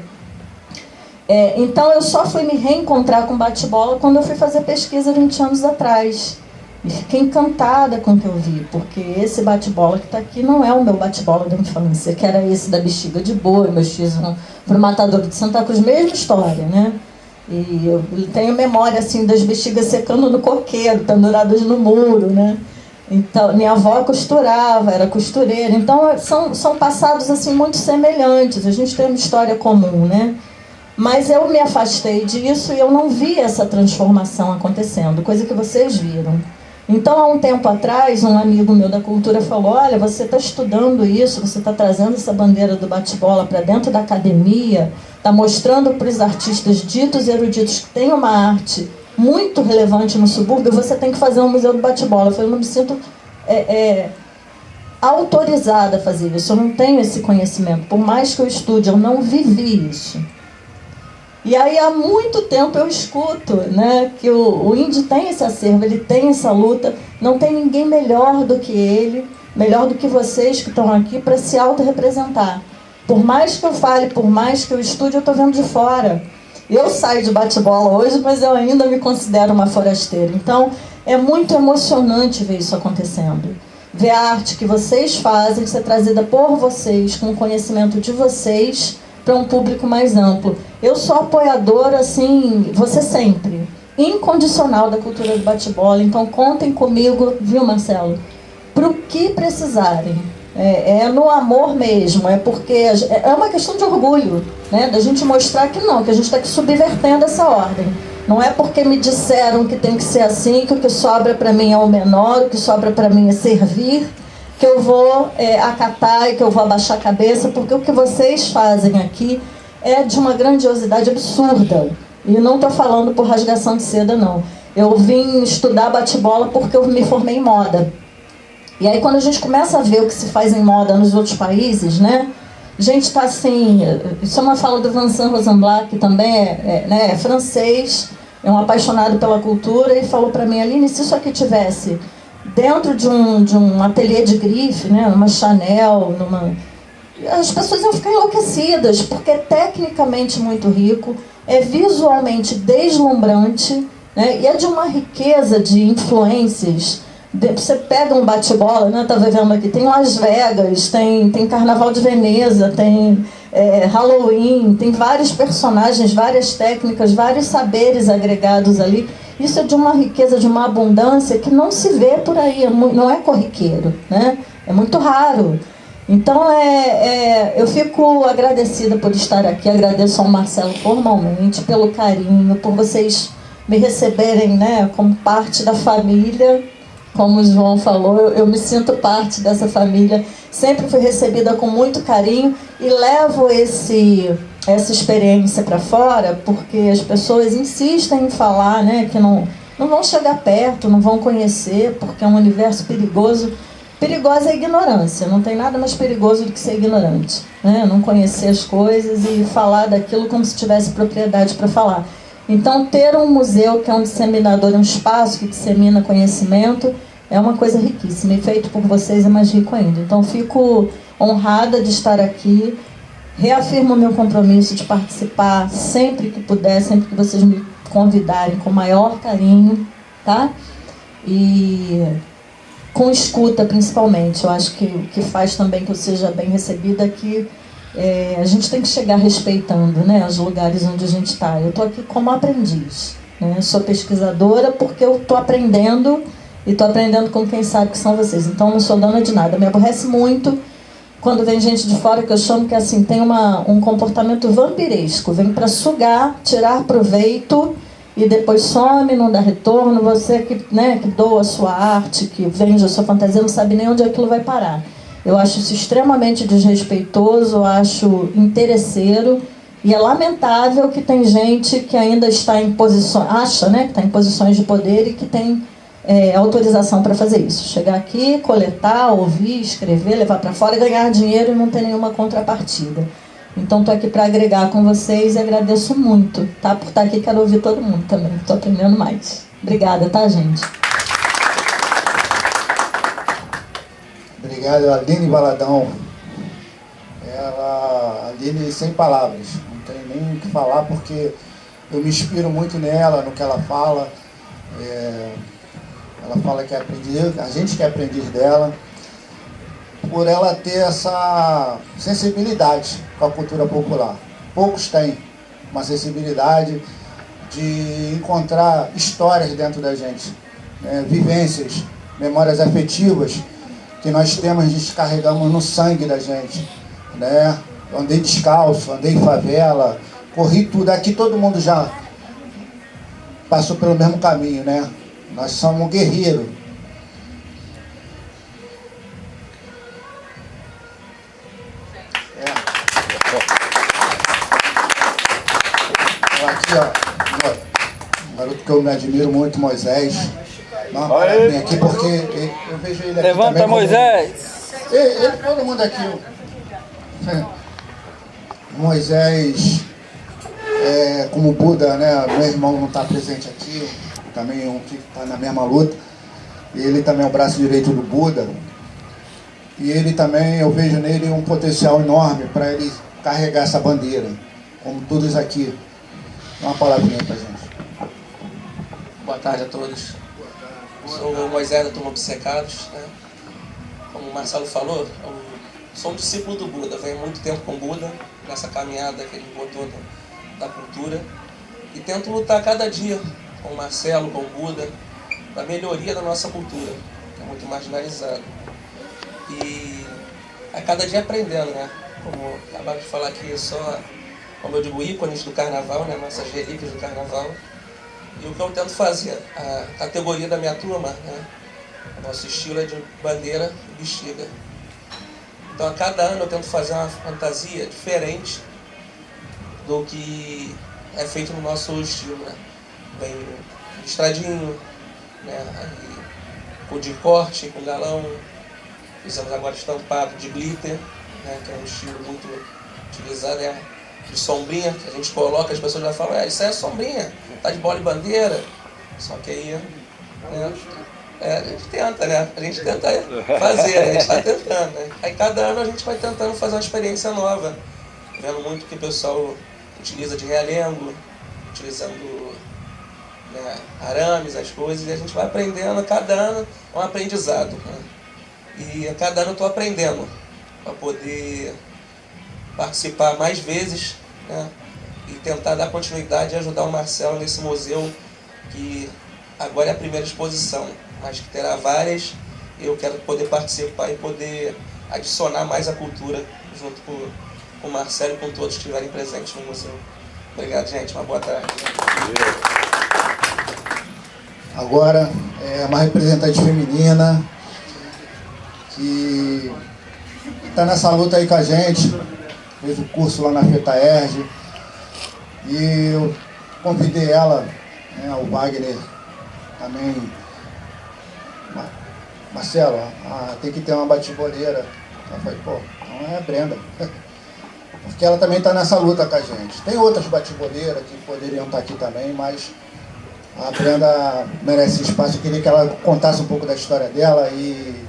Então eu só fui me reencontrar com bate-bola quando eu fui fazer pesquisa 20 anos atrás. E fiquei encantada com o que eu vi, porque esse bate-bola que está aqui não é o meu bate-bola da infância, que era esse da bexiga de boi, meus tios vão para o Matadouro de Santa Cruz, mesma história, né? E eu tenho memória assim das bexigas secando no coqueiro, penduradas no muro, né? Então, minha avó costurava, era costureira. Então, são passados assim muito semelhantes. A gente tem uma história comum, né? Mas eu me afastei disso e eu não vi essa transformação acontecendo, coisa que vocês viram. Então, há um tempo atrás, um amigo meu da cultura falou: olha, você está estudando isso, você está trazendo essa bandeira do bate-bola para dentro da academia, está mostrando para os artistas ditos e eruditos que tem uma arte muito relevante no subúrbio, você tem que fazer um museu do bate-bola. Eu falei: eu não me sinto autorizada a fazer isso, eu não tenho esse conhecimento. Por mais que eu estude, eu não vivi isso. E aí há muito tempo eu escuto, né, que o índio tem esse acervo, ele tem essa luta, não tem ninguém melhor do que ele, melhor do que vocês que estão aqui para se autorrepresentar. Por mais que eu fale, por mais que eu estude, eu estou vendo de fora. Eu saio de bate-bola hoje, mas eu ainda me considero uma forasteira. Então é muito emocionante ver isso acontecendo. Ver a arte que vocês fazem ser trazida por vocês, com o conhecimento de vocês, para um público mais amplo. Eu sou apoiadora, assim, você sempre, incondicional da cultura do bate-bola. Então contem comigo, viu, Marcelo? Para o que precisarem. É no amor mesmo, é porque é uma questão de orgulho, né? Da gente mostrar que não, que a gente está aqui subvertendo essa ordem. Não é porque me disseram que tem que ser assim, que o que sobra para mim é o menor, o que sobra para mim é servir, que eu vou acatar e que eu vou abaixar a cabeça, porque o que vocês fazem aqui é de uma grandiosidade absurda. E não estou falando por rasgação de seda, não. Eu vim estudar bate-bola porque eu me formei em moda. E aí quando a gente começa a ver o que se faz em moda nos outros países, né? A gente está assim... Isso é uma fala do Vincent Rosenblatt, que também é francês, é um apaixonado pela cultura, e falou para mim: Aline, se isso aqui tivesse dentro de um ateliê de grife, né, numa Chanel, as pessoas iam ficar enlouquecidas, porque é tecnicamente muito rico, é visualmente deslumbrante, né, e é de uma riqueza de influências. Você pega um bate-bola, né, tá vendo aqui, tem Las Vegas, tem Carnaval de Veneza, tem Halloween, tem vários personagens, várias técnicas, vários saberes agregados ali. Isso é de uma riqueza, de uma abundância que não se vê por aí, não é corriqueiro, né? É muito raro. Então, eu fico agradecida por estar aqui, agradeço ao Marcelo formalmente pelo carinho, por vocês me receberem, né, como parte da família. Como o João falou, eu me sinto parte dessa família, sempre fui recebida com muito carinho e levo essa experiência para fora, porque as pessoas insistem em falar, né, que não vão chegar perto, não vão conhecer, porque é um universo perigoso. Perigosa é a ignorância, não tem nada mais perigoso do que ser ignorante, né? Não conhecer as coisas e falar daquilo como se tivesse propriedade para falar. Então, ter um museu que é um disseminador, um espaço que dissemina conhecimento, é uma coisa riquíssima. E feito por vocês é mais rico ainda. Então, fico honrada de estar aqui. Reafirmo o meu compromisso de participar sempre que puder, sempre que vocês me convidarem, com o maior carinho, tá? E com escuta, principalmente. Eu acho que o que faz também que eu seja bem recebida é que a gente tem que chegar respeitando, né, os lugares onde a gente está. Eu estou aqui como aprendiz, né? Sou pesquisadora porque eu estou aprendendo e estou aprendendo com quem sabe que são vocês. Então não sou dona de nada. Me aborrece muito quando vem gente de fora, que eu chamo que assim, tem um comportamento vampiresco. Vem para sugar, tirar proveito e depois some, não dá retorno. Você que, né, que doa a sua arte, que vende a sua fantasia, não sabe nem onde aquilo vai parar. Eu acho isso extremamente desrespeitoso, eu acho interesseiro, e é lamentável que tem gente que ainda está em posições, acha, né, que está em posições de poder e que tem autorização para fazer isso. Chegar aqui, coletar, ouvir, escrever, levar para fora e ganhar dinheiro e não ter nenhuma contrapartida. Então estou aqui para agregar com vocês e agradeço muito, tá? Por estar aqui, quero ouvir todo mundo também, estou aprendendo mais. Obrigada, tá, gente? Obrigado, Aline Valadão. Aline sem palavras, não tem nem o que falar, porque eu me inspiro muito nela, no que ela fala. Ela fala que é aprendiz, a gente que é aprendiz dela, por ela ter essa sensibilidade com a cultura popular. Poucos têm uma sensibilidade de encontrar histórias dentro da gente, vivências, memórias afetivas, que nós temos, descarregamos no sangue da gente, né? Eu andei descalço, andei em favela, corri tudo. Aqui todo mundo já passou pelo mesmo caminho, né? Nós somos guerreiros. Aqui, ó, um garoto que eu me admiro muito, Moisés. Não, vem aqui porque eu vejo ele aqui. Levanta, também, Moisés! Ele, todo mundo aqui. Moisés, como Buda, né? Meu irmão não está presente aqui, também um que está na mesma luta. Ele também é o braço direito do Buda. E ele também, eu vejo nele um potencial enorme para ele carregar essa bandeira, como todos aqui. Dá uma palavrinha para a gente. Boa tarde a todos. Sou o Moisés da Turma Obcecados, né? Como o Marcelo falou, eu sou um discípulo do Buda, venho muito tempo com o Buda, nessa caminhada que ele botou da cultura, e tento lutar cada dia com o Marcelo, com o Buda, para a melhoria da nossa cultura, que é muito marginalizada. E a cada dia aprendendo, né? Como acabaram de falar aqui, só, como eu digo, ícones do carnaval, né? Nossas relíquias do carnaval. E o que eu tento fazer, a categoria da minha turma, né? O nosso estilo é de bandeira e bexiga. Então a cada ano eu tento fazer uma fantasia diferente do que é feito no nosso estilo, né? Bem listradinho, né? Aí, com de corte, com galão. Fizemos agora estampado de glitter, né? Que é um estilo muito utilizado, né? De sombrinha, que a gente coloca, as pessoas já falam, isso aí é sombrinha, tá de bola e bandeira. Só que aí, né? A gente tenta, né? A gente tenta fazer, a gente está tentando, né? Aí cada ano a gente vai tentando fazer uma experiência nova, vendo muito que o pessoal utiliza de realengo, utilizando, né, arames, as coisas, e a gente vai aprendendo, cada ano é um aprendizado, né? E a cada ano eu estou aprendendo para poder participar mais vezes, né? E tentar dar continuidade e ajudar o Marcelo nesse museu que agora é a primeira exposição, mas que terá várias. Eu quero poder participar e poder adicionar mais a cultura junto com o Marcelo e com todos que estiverem presentes no museu. Obrigado, gente. Uma boa tarde. Agora é uma representante feminina que está nessa luta aí com a gente, fez o curso lá na FETAERJ, e eu convidei ela, né, o Wagner também, Marcelo, tem que ter uma bate-boleira. Ela falou, pô, não é a Brenda, porque ela também está nessa luta com a gente. Tem outras bate-boleiras que poderiam estar aqui também, mas a Brenda merece espaço. Eu queria que ela contasse um pouco da história dela e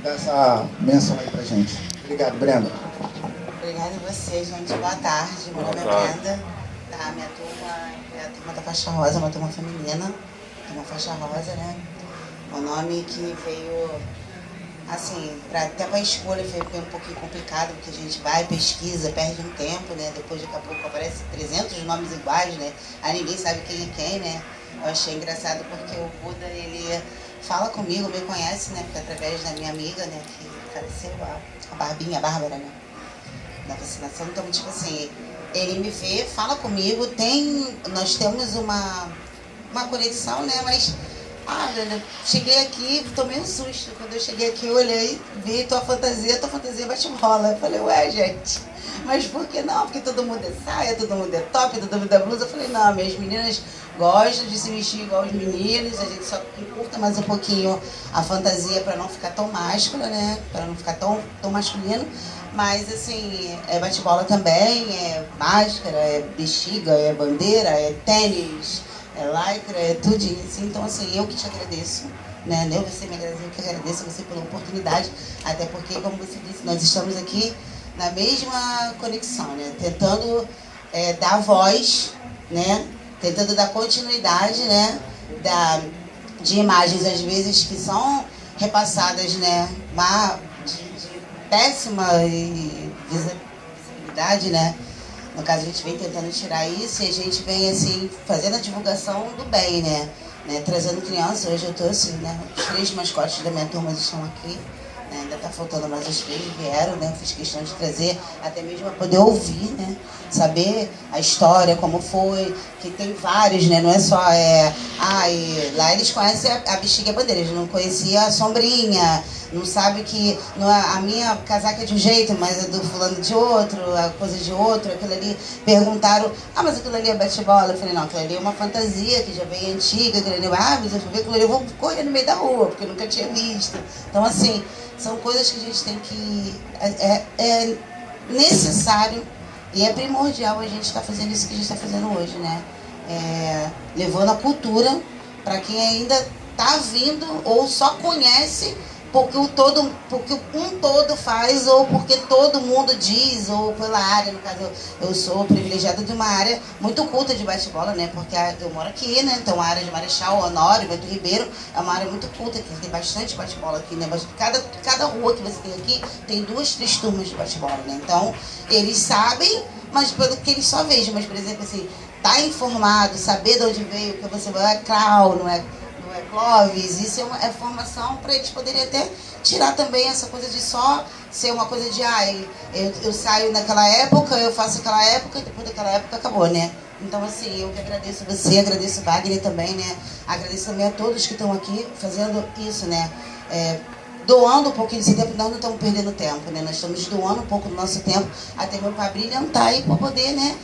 dessa menção aí pra gente. Obrigado, Brenda. Obrigada a você, gente. Boa tarde. Meu nome é Brenda. Tá, minha turma é a turma da faixa rosa, uma turma feminina. Uma faixa rosa, né? Um nome que veio, assim, até para a escolha foi um pouquinho complicado, porque a gente vai, pesquisa, perde um tempo, né? Depois daqui a pouco aparece 300 nomes iguais, né? Aí ninguém sabe quem é quem, né? Eu achei engraçado porque o Buda, ele fala comigo, me conhece, né? Porque através da minha amiga, né? Que faleceu, a Barbinha, a Bárbara, né? Da vacinação. Então, tipo assim, ele me vê, fala comigo, nós temos uma conexão, né? Mas, cheguei aqui, tomei um susto. Quando eu cheguei aqui, eu olhei, vi tua fantasia bate bola. Eu falei, ué, gente, mas por que não? Porque todo mundo é saia, todo mundo é top, todo mundo é blusa. Eu falei, não, minhas meninas gostam de se vestir igual os meninos, a gente só encurta mais um pouquinho a fantasia para não ficar tão máscula, né? Para não ficar tão masculino. Mas, assim, é bate-bola também, é máscara, é bexiga, é bandeira, é tênis, é lycra, é tudo isso. Então, assim, eu que te agradeço, né? Nem você me agradece, eu que agradeço você pela oportunidade. Até porque, como você disse, nós estamos aqui na mesma conexão, né? Tentando dar voz, né? Tentando dar continuidade, né? De imagens, às vezes, que são repassadas, né? De péssima visibilidade, né? No caso, a gente vem tentando tirar isso e a gente vem, assim, fazendo a divulgação do bem, né? Trazendo crianças. Hoje eu trouxe, né? Os 3 mascotes da minha turma estão aqui. Né? Ainda está faltando mais os 3, vieram, né? Fiz questão de trazer, até mesmo para poder ouvir, né? Saber a história, como foi, que tem vários, né? Não é só... lá eles conhecem a bexiga e a bandeira, eles não conheciam a sombrinha, não sabe que a minha casaca é de um jeito, mas a do fulano de outro, a coisa de outro, aquilo ali. Perguntaram, mas aquilo ali é bate-bola? Eu falei, não, aquilo ali é uma fantasia que já vem antiga, aquilo ali, mas eu vou ver aquilo ali, eu vou correr no meio da rua, porque eu nunca tinha visto. Então, assim, são coisas que a gente tem que... É necessário e é primordial a gente estar fazendo isso que a gente está fazendo hoje, né? Levando a cultura para quem ainda está vindo ou só conhece porque um todo faz, ou porque todo mundo diz, ou pela área. No caso, eu sou privilegiada de uma área muito culta de bate-bola, né? Porque eu moro aqui, né? Então a área de Marechal, Honório, Bento Ribeiro é uma área muito culta, que tem bastante bate-bola aqui, né? Cada rua que você tem aqui tem 2, 3 turmas de bate-bola, né? Então eles sabem, mas pelo que eles só vejam. Mas, por exemplo, assim, tá informado, saber de onde veio, que você vai, é Crau, não é Clóvis, isso é formação para eles poderem até tirar também essa coisa de só ser uma coisa de eu saio naquela época, eu faço aquela época e depois daquela época acabou, né? Então, assim, eu que agradeço você, agradeço o Wagner também, né? Agradeço também a todos que estão aqui fazendo isso, né? Doando um pouquinho desse tempo, não estamos perdendo tempo, né? Nós estamos doando um pouco do nosso tempo até meu pai brilhantar aí para poder, né,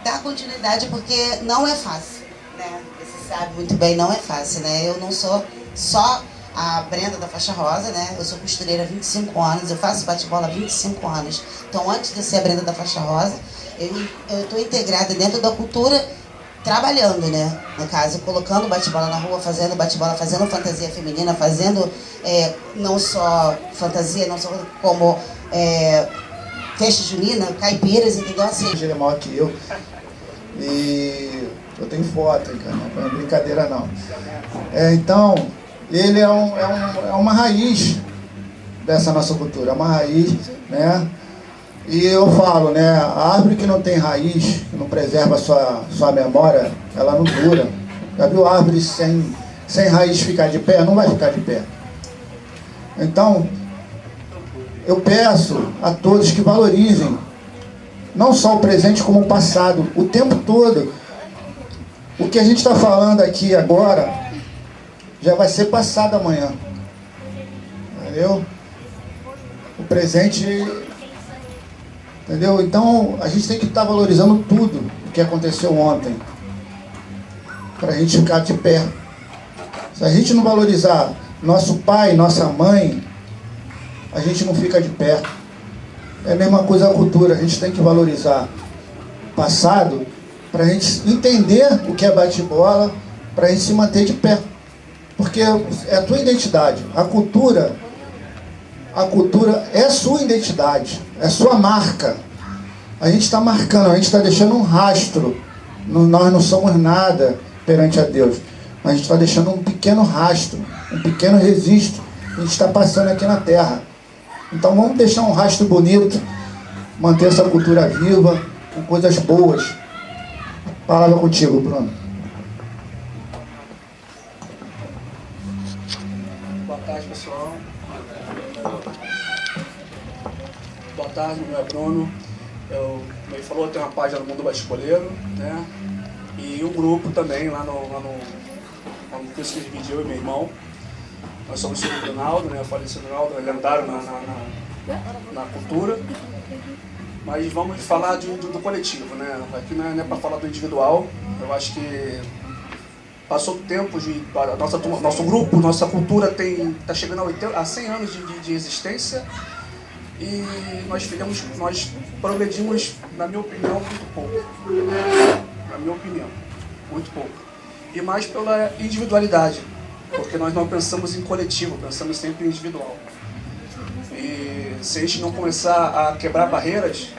dar continuidade, porque não é fácil, né? Você sabe muito bem, não é fácil, né? Eu não sou só a Brenda da faixa rosa, né? Eu sou costureira há 25 anos, eu faço bate-bola há 25 anos. Então, antes de ser a Brenda da faixa rosa, eu estou integrada dentro da cultura trabalhando, né? No caso, colocando bate-bola na rua, fazendo bate-bola, fazendo fantasia feminina, fazendo não só fantasia, não só como festa junina, caipiras, entendeu? Assim. Ele é maior que eu. E eu tenho foto, cara, não é brincadeira não. Então, ele é uma raiz dessa nossa cultura, é uma raiz, né? E eu falo, né, a árvore que não tem raiz, que não preserva a sua memória, ela não dura. Já viu a árvore sem raiz ficar de pé? Não vai ficar de pé. Então, eu peço a todos que valorizem não só o presente como o passado, o tempo todo. O que a gente está falando aqui agora já vai ser passado amanhã. Entendeu? O presente... Entendeu? Então, a gente tem que estar valorizando tudo o que aconteceu ontem, para a gente ficar de pé. Se a gente não valorizar nosso pai, nossa mãe, a gente não fica de pé. É a mesma coisa a cultura, a gente tem que valorizar o passado para a gente entender o que é bate-bola, para a gente se manter de pé. Porque é a tua identidade. A cultura é sua identidade, é sua marca. A gente está marcando, a gente está deixando um rastro. Nós não somos nada perante a Deus, mas a gente está deixando um pequeno rastro, um pequeno registro que a gente está passando aqui na Terra. Então vamos deixar um rastro bonito, manter essa cultura viva, com coisas boas. Palavra contigo, Bruno. Boa tarde, pessoal. Boa tarde, meu nome é Bruno. Como ele falou, eu tenho uma página no Mundo Bate-Boleiro, né? E um grupo também lá no curso que dividiu, eu e meu irmão. Nós somos o filho do Ronaldo, né? Eu falei do Ronaldo, é lendário na cultura. Mas vamos falar do coletivo, né? Aqui não é para falar do individual. Eu acho que passou o tempo de... Nosso grupo, nossa cultura está chegando a 100 anos de existência. E nós progredimos, na minha opinião, muito pouco. Na minha opinião, muito pouco. E mais pela individualidade, porque nós não pensamos em coletivo, pensamos sempre em individual. E se a gente não começar a quebrar barreiras,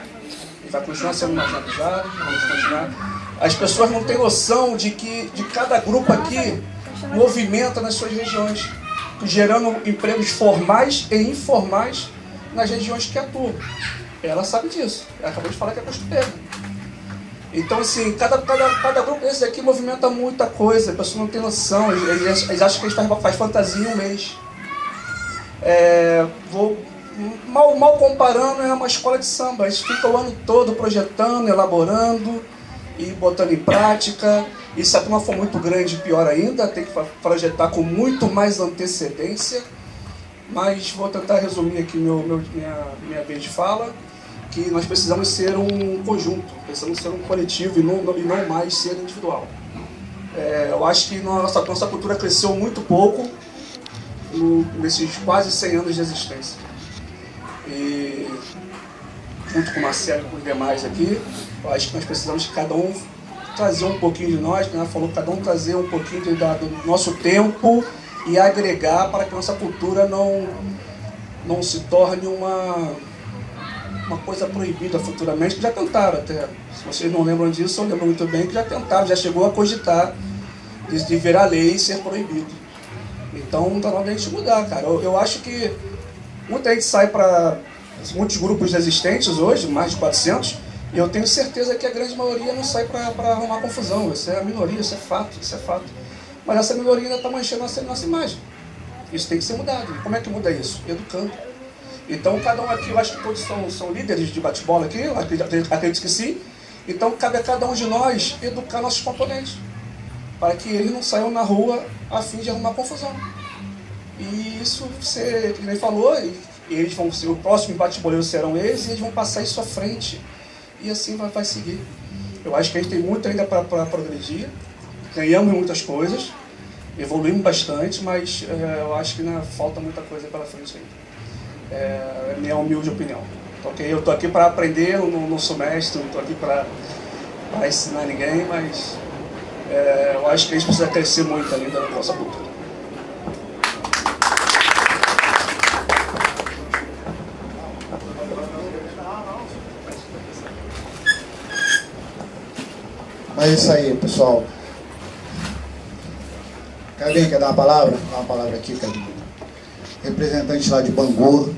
vai continuar sendo marginalizado, vamos continuar. As pessoas não têm noção de que cada grupo aqui movimenta nas suas regiões, gerando empregos formais e informais nas regiões que atuam. Ela sabe disso. Ela acabou de falar que é costureira. Então, assim, cada grupo desse aqui movimenta muita coisa. A pessoa não tem noção. Eles acham que a gente faz fantasia em um mês. Mal comparando, é uma escola de samba. A gente fica o ano todo projetando, elaborando e botando em prática. E se a turma for muito grande, pior ainda, tem que projetar com muito mais antecedência. Mas vou tentar resumir aqui minha vez de fala, que nós precisamos ser um conjunto, precisamos ser um coletivo e não mais ser individual. Eu acho que nossa cultura cresceu muito pouco nesses quase 100 anos de existência. E junto com o Marcelo e com os demais aqui, eu acho que nós precisamos cada um trazer um pouquinho de nós, né? Falou cada um trazer um pouquinho do nosso tempo e agregar para que nossa cultura não se torne uma coisa proibida futuramente, que já tentaram até. Se vocês não lembram disso, eu lembro muito bem que já tentaram, já chegou a cogitar de virar lei e ser proibido. Então está na hora de a gente mudar, cara. Eu acho que muita gente sai para muitos grupos existentes hoje, mais de 400, e eu tenho certeza que a grande maioria não sai para arrumar confusão. Isso é a minoria, isso é fato. Mas essa minoria ainda está manchando nossa imagem. Isso tem que ser mudado. E como é que muda isso? Educando. Então, cada um aqui, eu acho que todos são líderes de bate-bola aqui, eu acredito que sim. Então, cabe a cada um de nós educar nossos componentes, para que eles não saiam na rua a fim de arrumar confusão. E isso, você, como ele falou, eles vão ser, o próximo bate-boleiro serão eles, e eles vão passar isso à frente. E assim vai seguir. Eu acho que a gente tem muito ainda para progredir. Ganhamos muitas coisas, evoluímos bastante, mas eu acho que falta muita coisa pela frente ainda. É minha humilde opinião. Okay? Eu estou aqui para aprender, não sou mestre, não estou aqui para ensinar ninguém, mas Eu acho que a gente precisa crescer muito ainda na nossa cultura. Mas é isso aí, pessoal. Carlinhos, quer dar uma palavra? Dá uma palavra aqui, Carlinhos. Representante lá de Bangu,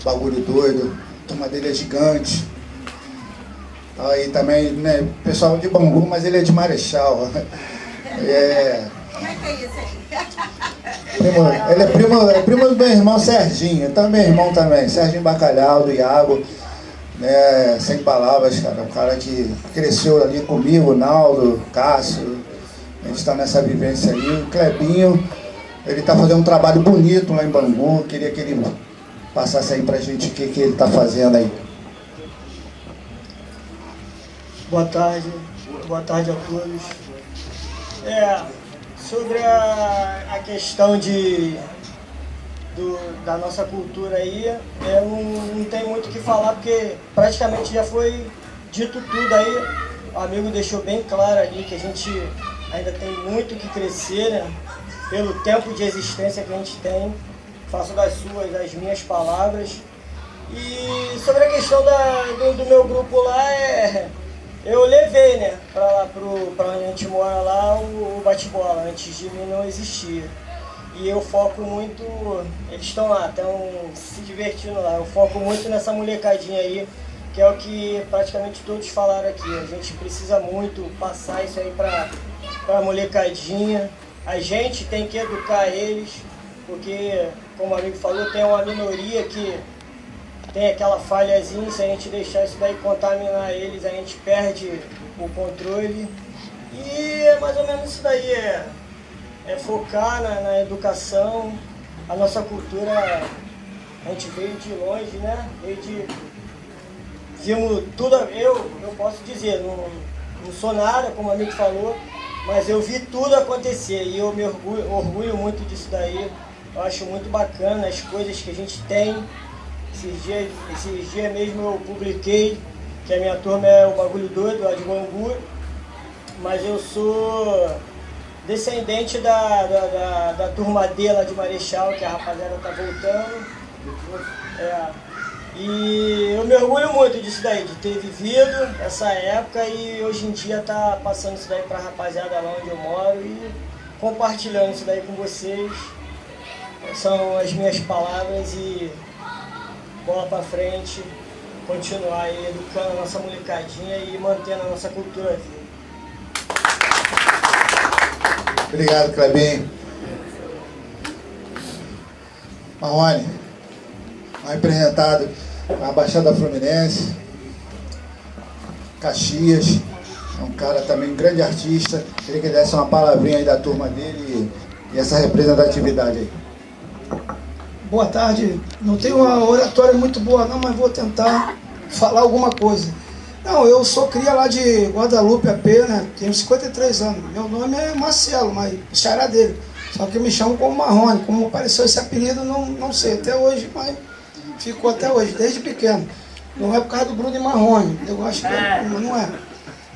bagulho doido, a turma dele é gigante. Aí também, né, pessoal de Bangu, mas ele é de Marechal. Como é que é isso aí? Ele é primo do meu irmão Serginho, também irmão também, Serginho Bacalhau, do Iago. Né, sem palavras, cara, um cara que cresceu ali comigo, Naldo, Cássio, a gente está nessa vivência aí. O Clebinho, ele está fazendo um trabalho bonito lá em Bangu, queria que ele passasse aí pra gente o que ele está fazendo aí. Boa tarde a todos. Sobre a questão da nossa cultura aí, eu não tenho muito o que falar, porque praticamente já foi dito tudo aí. O amigo deixou bem claro ali que a gente ainda tem muito que crescer, né? Pelo tempo de existência que a gente tem. Faço das minhas palavras. E sobre a questão do meu grupo lá, eu levei, né, pra onde a gente mora lá, o bate-bola. Antes de mim não existia. E eu foco muito, eles estão lá, estão se divertindo lá, eu foco muito nessa molecadinha aí, que é o que praticamente todos falaram aqui. A gente precisa muito passar isso aí pra molecadinha. A gente tem que educar eles, porque, como o amigo falou, tem uma minoria que tem aquela falhazinha. Se a gente deixar isso daí contaminar eles, a gente perde o controle. E é mais ou menos isso daí, é focar na educação. A nossa cultura, a gente veio de longe, né? Vimos tudo, eu posso dizer, não sou nada, como o amigo falou, mas eu vi tudo acontecer e eu me orgulho muito disso daí. Eu acho muito bacana as coisas que a gente tem. Esses dias mesmo eu publiquei que a minha turma é o Bagulho Doido, lá de Bangu, mas eu sou descendente da turma D lá de Marechal, que a rapaziada tá voltando. E eu me orgulho muito disso daí, de ter vivido essa época e hoje em dia tá passando isso daí pra rapaziada lá onde eu moro e compartilhando isso daí com vocês. São as minhas palavras e bola pra frente, continuar aí educando a nossa molecadinha e mantendo a nossa cultura viva. Obrigado, Clebinho. Marrone, representado na Baixada Fluminense, Caxias, é um cara também, um grande artista. Queria que ele desse uma palavrinha aí da turma dele e essa representatividade aí. Boa tarde. Não tenho uma oratória muito boa não, mas vou tentar falar alguma coisa. Não, eu sou cria lá de Guadalupe, AP, né? Tenho 53 anos. Meu nome é Marcelo, mas xará dele. Só que me chamam como Marrone. Como apareceu esse apelido, não sei até hoje, mas ficou até hoje, desde pequeno. Não é por causa do Bruno e Marrone. Eu acho que não é.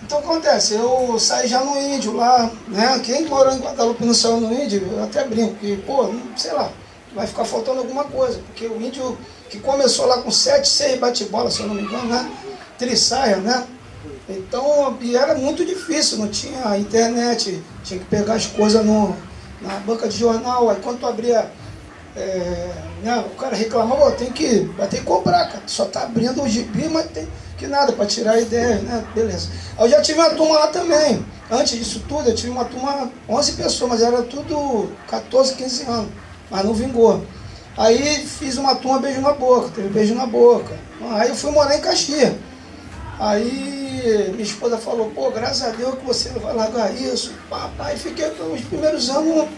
Então acontece, eu saí já no Índio lá, né? Quem morou em Guadalupe não saiu no Índio, eu até brinco, que, pô, sei lá, vai ficar faltando alguma coisa. Porque o Índio que começou lá com 7, 6 bate-bola, se eu não me engano, né? Trissaia, né? Então, e era muito difícil, não tinha internet, tinha que pegar as coisas na banca de jornal, aí quando tu abria, né, o cara reclamava, tem que comprar, cara, só tá abrindo o gibi, mas tem que nada, para tirar ideias, né, beleza. Aí eu já tive uma turma lá também, antes disso tudo, eu tive uma turma, 11 pessoas, mas era tudo 14, 15 anos, mas não vingou. Aí fiz uma turma Beijo na Boca, teve Beijo na Boca, aí eu fui morar em Caxias. Aí minha esposa falou, pô, graças a Deus que você vai largar isso, papai. Fiquei os primeiros anos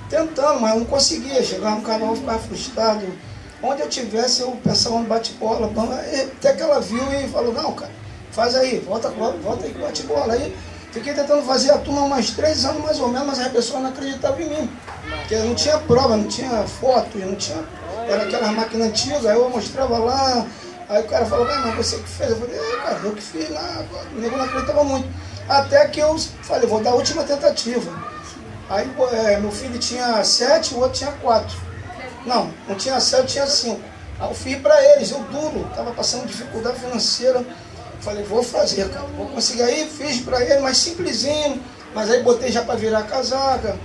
tentando, mas não conseguia. Chegar no canal, ficava frustrado. Onde eu tivesse, eu pensava no bate-bola. Até que ela viu e falou, não, cara, faz aí, volta aí com bate-bola. Aí fiquei tentando fazer a turma umas 3 anos mais ou menos, mas a pessoa não acreditava em mim. Porque não tinha prova, não tinha foto, não tinha... Era aquelas máquinas antigas, aí eu mostrava lá. Aí o cara falou, mas você que fez? Eu falei, cara, eu que fiz lá, o nego não acreditava muito. Até que eu falei, vou dar a última tentativa. Aí meu filho tinha 7, o outro tinha 4. Não tinha 7, tinha 5. Aí eu fiz para eles, eu duro, estava passando dificuldade financeira. Falei, vou fazer, cara, vou conseguir. Aí fiz para ele, mas simplesinho. Mas aí botei já para virar casaca,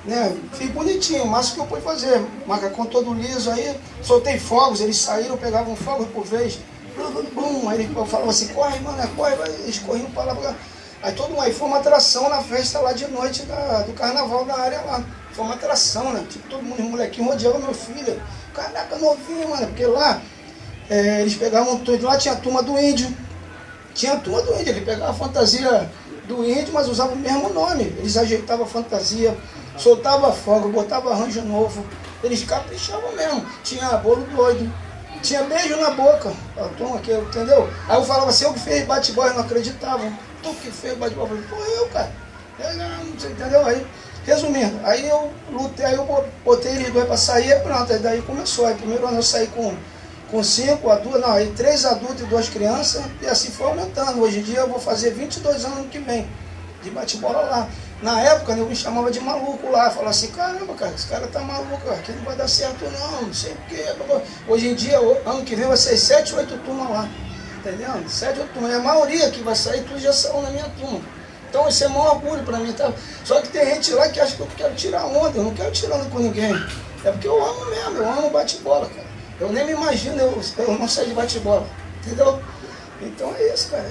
né? Fiz bonitinho, o máximo que eu pude fazer. Macacão todo liso, aí soltei fogos, eles saíram, pegavam fogo por vez. Blum, aí eu falava assim, corre, mano, corre, eles corriam para lá, pra lá. Aí foi uma atração na festa lá de noite do carnaval da área lá. Foi uma atração, né? Tipo, todo mundo, molequinho, rodeava meu filho. Caraca, novinho, mano, porque lá eles pegavam tudo. Lá tinha a turma do índio. Ele pegava a fantasia do índio, mas usava o mesmo nome. Eles ajeitavam a fantasia, soltavam fogo, botavam arranjo novo. Eles caprichavam mesmo. Tinha bolo doido, tinha beijo na boca. A turma aqui, entendeu? Aí eu falava assim, eu que fiz bate-bola, não acreditavam. Tu que fez bate-bola? Eu falei, pô, eu, cara. Não, entendeu? Aí, resumindo, aí eu lutei, aí eu botei eles dois pra sair e pronto. Aí daí começou. Aí primeiro ano eu saí com 5 adultos, não, aí 3 adultos e 2 crianças, e assim foi aumentando. Hoje em dia eu vou fazer 22 anos no que vem, de bate-bola lá. Na época eu me chamava de maluco lá, falava assim, caramba, cara, esse cara tá maluco, aqui não vai dar certo não sei o quê. Hoje em dia, ano que vem vai ser 7, 8 turmas lá, entendeu? 7, 8 turmas, e a maioria que vai sair, tudo já saiu na minha turma. Então isso é um orgulho pra mim, tá? Só que tem gente lá que acha que eu quero tirar onda, eu não quero tirar onda com ninguém. É porque eu amo mesmo, eu amo bate-bola, cara. Eu nem me imagino, eu não saio de bate-bola, entendeu? Então é isso, cara.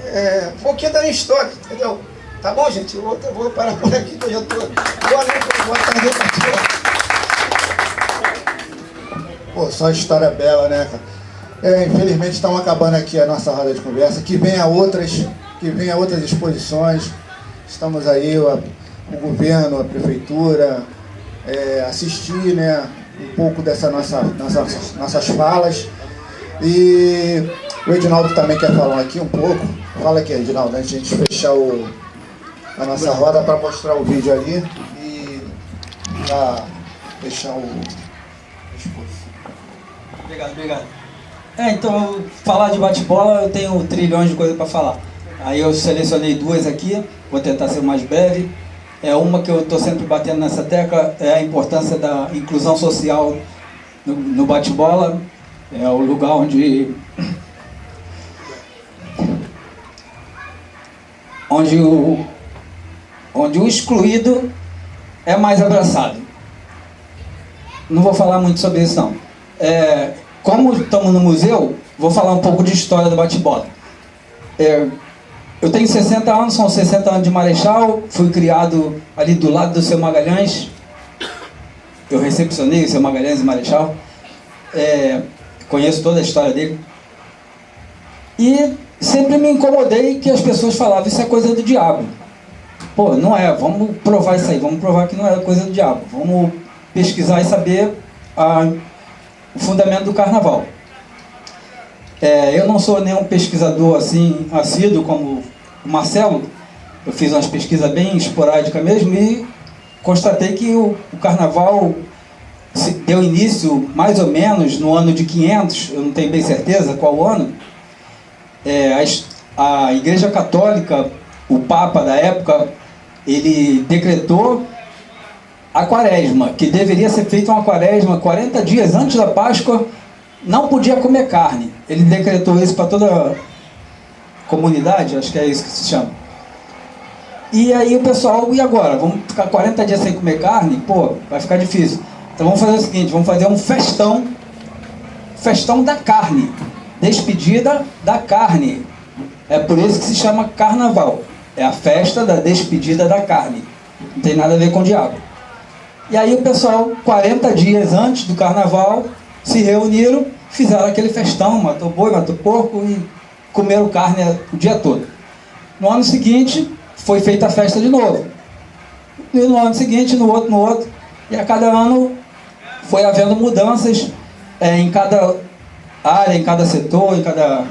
Um pouquinho da minha história, entendeu? Tá bom, gente? Eu vou parar por aqui, que eu já tô... Boa noite, boa tarde, Pô, só história bela, né, cara? Infelizmente estamos acabando aqui a nossa roda de conversa. Que venha outras exposições. Estamos aí, o governo, a prefeitura, assistir, né, um pouco dessas nossas falas. E o Edinaldo também quer falar aqui um pouco. Fala aqui, Edinaldo, antes de a gente fechar a nossa roda, para mostrar o vídeo ali e para fechar Obrigado. Então, falar de bate-bola, eu tenho trilhões de coisas para falar. Aí eu selecionei 2 aqui, vou tentar ser mais breve. Uma que eu estou sempre batendo nessa tecla é a importância da inclusão social no bate-bola. É o lugar onde o excluído é mais abraçado. Não vou falar muito sobre isso não. Como estamos no museu, vou falar um pouco de história do bate-bola. Eu tenho 60 anos, são 60 anos de Marechal, fui criado ali do lado do Seu Magalhães. Eu recepcionei o Seu Magalhães e Marechal. Conheço toda a história dele. E sempre me incomodei que as pessoas falavam, isso é coisa do diabo. Pô, não é, vamos provar isso aí, vamos provar que não é coisa do diabo. Vamos pesquisar e saber o fundamento do carnaval. Eu não sou nenhum pesquisador assim assíduo como o Marcelo. Eu fiz umas pesquisas bem esporádicas mesmo e constatei que o carnaval deu início mais ou menos no ano de 500, eu não tenho bem certeza qual ano. A Igreja Católica, o Papa da época, ele decretou a quaresma, que deveria ser feita uma quaresma 40 dias antes da Páscoa, não podia comer carne. Ele decretou isso para toda a comunidade, acho que é isso que se chama. E aí o pessoal, e agora? Vamos ficar 40 dias sem comer carne? Pô, vai ficar difícil. Então vamos fazer o seguinte, vamos fazer um festão da carne, despedida da carne. É por isso que se chama carnaval. É a festa da despedida da carne. Não tem nada a ver com o diabo. E aí o pessoal, 40 dias antes do carnaval, se reuniram, fizeram aquele festão, matou boi, matou porco e comeram carne o dia todo. No ano seguinte, foi feita a festa de novo. E no ano seguinte, no outro. E a cada ano foi havendo mudanças em cada área, em cada setor, em cada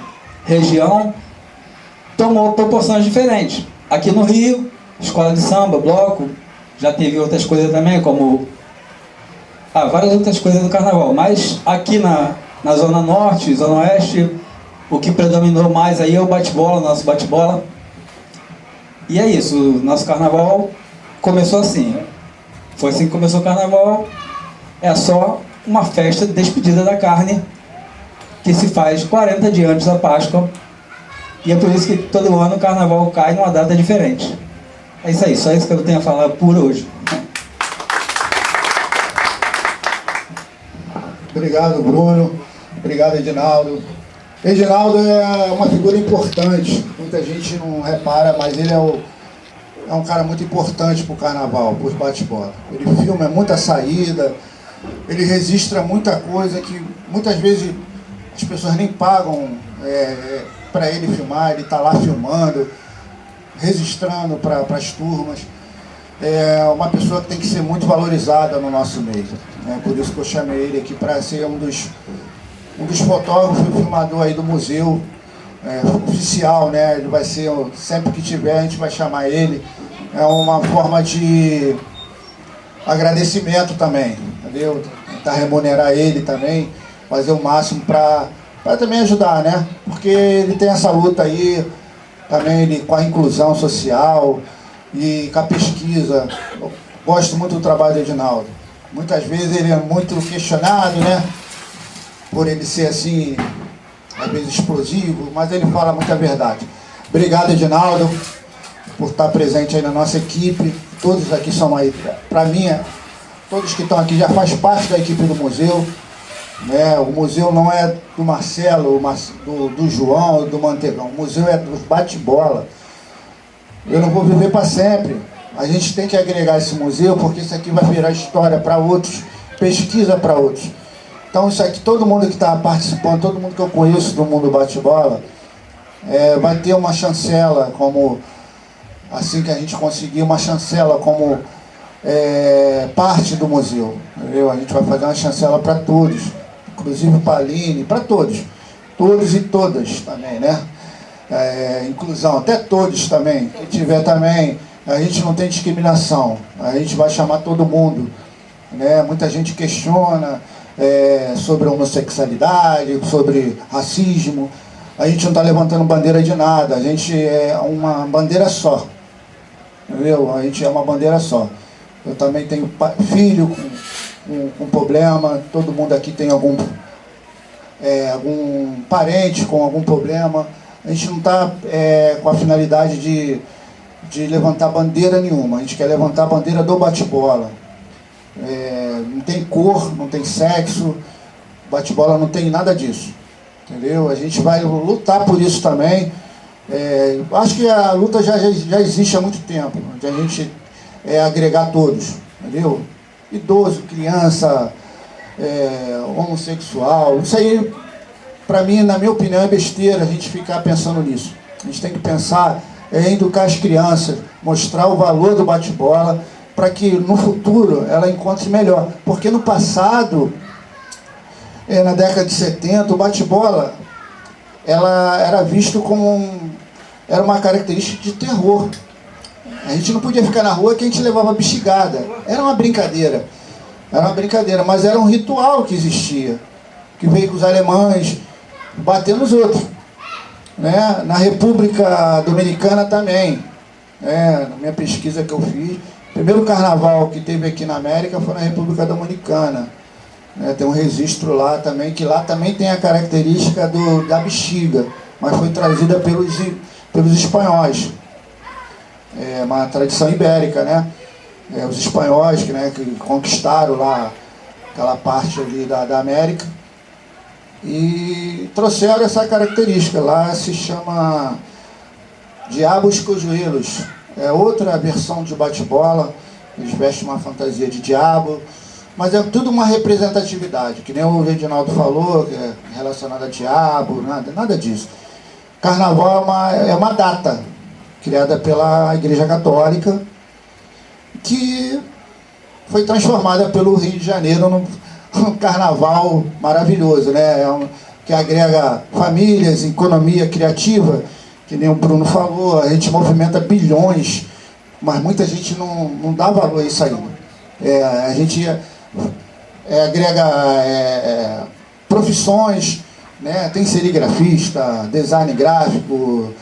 região. Tomou proporções diferentes. Aqui no Rio, escola de samba, bloco, já teve outras coisas também, como várias outras coisas do carnaval. Mas aqui na Zona Norte, Zona Oeste, o que predominou mais aí é o bate-bola, nosso bate-bola. E é isso, o nosso carnaval começou assim. Foi assim que começou o carnaval. É só uma festa de despedida da carne que se faz 40 dias antes da Páscoa. E é por isso que todo ano o carnaval cai numa data diferente. É isso aí, só isso que eu tenho a falar por hoje. Obrigado, Bruno. Obrigado, Edinaldo. Edinaldo é uma figura importante. Muita gente não repara, mas ele é um cara muito importante para o carnaval, para os bate-bola. Ele filma muita saída, ele registra muita coisa que muitas vezes as pessoas nem pagam para ele filmar. Ele está lá filmando, registrando para as turmas. É uma pessoa que tem que ser muito valorizada no nosso meio. Por isso que eu chamei ele aqui para ser um dos fotógrafos e filmador aí do museu oficial, né? Ele vai ser, sempre que tiver, a gente vai chamar ele. É uma forma de agradecimento também, entendeu? Tentar remunerar ele também, fazer o máximo para também ajudar, né? Porque ele tem essa luta aí, também ele, com a inclusão social e com a pesquisa. Eu gosto muito do trabalho do Edinaldo. Muitas vezes ele é muito questionado, né? Por ele ser assim, às vezes explosivo, mas ele fala muita verdade. Obrigado, Edinaldo, por estar presente aí na nossa equipe. Todos aqui são aí, para mim, todos que estão aqui já faz parte da equipe do museu. Né? O museu não é do Marcelo, do João, do Mantegão. O museu é dos bate-bola. Eu não vou viver para sempre. A gente tem que agregar esse museu, porque isso aqui vai virar história para outros, pesquisa para outros. Então isso aqui, todo mundo que está participando, todo mundo que eu conheço do mundo bate-bola, vai ter uma chancela, como assim que a gente conseguir uma chancela como parte do museu. Entendeu? A gente vai fazer uma chancela para todos, inclusive para a Aline, para todos. Todos e todas também, né? Inclusão, até todos também. Quem tiver também, a gente não tem discriminação. A gente vai chamar todo mundo. Né? Muita gente questiona sobre homossexualidade, sobre racismo. A gente não está levantando bandeira de nada. A gente é uma bandeira só. Entendeu? A gente é uma bandeira só. Eu também tenho filho com problema. Todo mundo aqui tem algum parente com algum problema. A gente não está com a finalidade de levantar bandeira nenhuma. A gente quer levantar a bandeira do bate-bola. Não tem cor, não tem sexo, bate-bola não tem nada disso. Entendeu? A gente vai lutar por isso também. Acho que a luta já existe há muito tempo, de a gente agregar todos. Entendeu? Idoso, criança, homossexual. Isso aí, para mim, na minha opinião, é besteira a gente ficar pensando nisso. A gente tem que pensar em educar as crianças, mostrar o valor do bate-bola, para que no futuro ela encontre melhor. Porque no passado, na década de 70, o bate-bola era visto como era uma característica de terror. A gente não podia ficar na rua que a gente levava bexigada. Era uma brincadeira. Mas era um ritual que existia, que veio com os alemães bater nos outros. Né? Na República Dominicana também. Na minha pesquisa que eu fiz, o primeiro carnaval que teve aqui na América foi na República Dominicana. Tem um registro lá também, que lá também tem a característica da bexiga, mas foi trazida pelos espanhóis. Uma tradição ibérica, né? Os espanhóis que conquistaram lá aquela parte ali da América e trouxeram essa característica. Lá se chama Diabos Cojuelos. É outra versão de bate-bola. Eles vestem uma fantasia de diabo, mas é tudo uma representatividade, que nem o Edinaldo falou, que é relacionado a diabo, nada disso. Carnaval é uma data criada pela Igreja Católica, que foi transformada pelo Rio de Janeiro num carnaval maravilhoso, né? Que agrega famílias, economia criativa, que nem o Bruno falou. A gente movimenta bilhões, mas muita gente não dá valor a isso ainda. A gente agrega profissões, né? Tem serigrafista, design gráfico,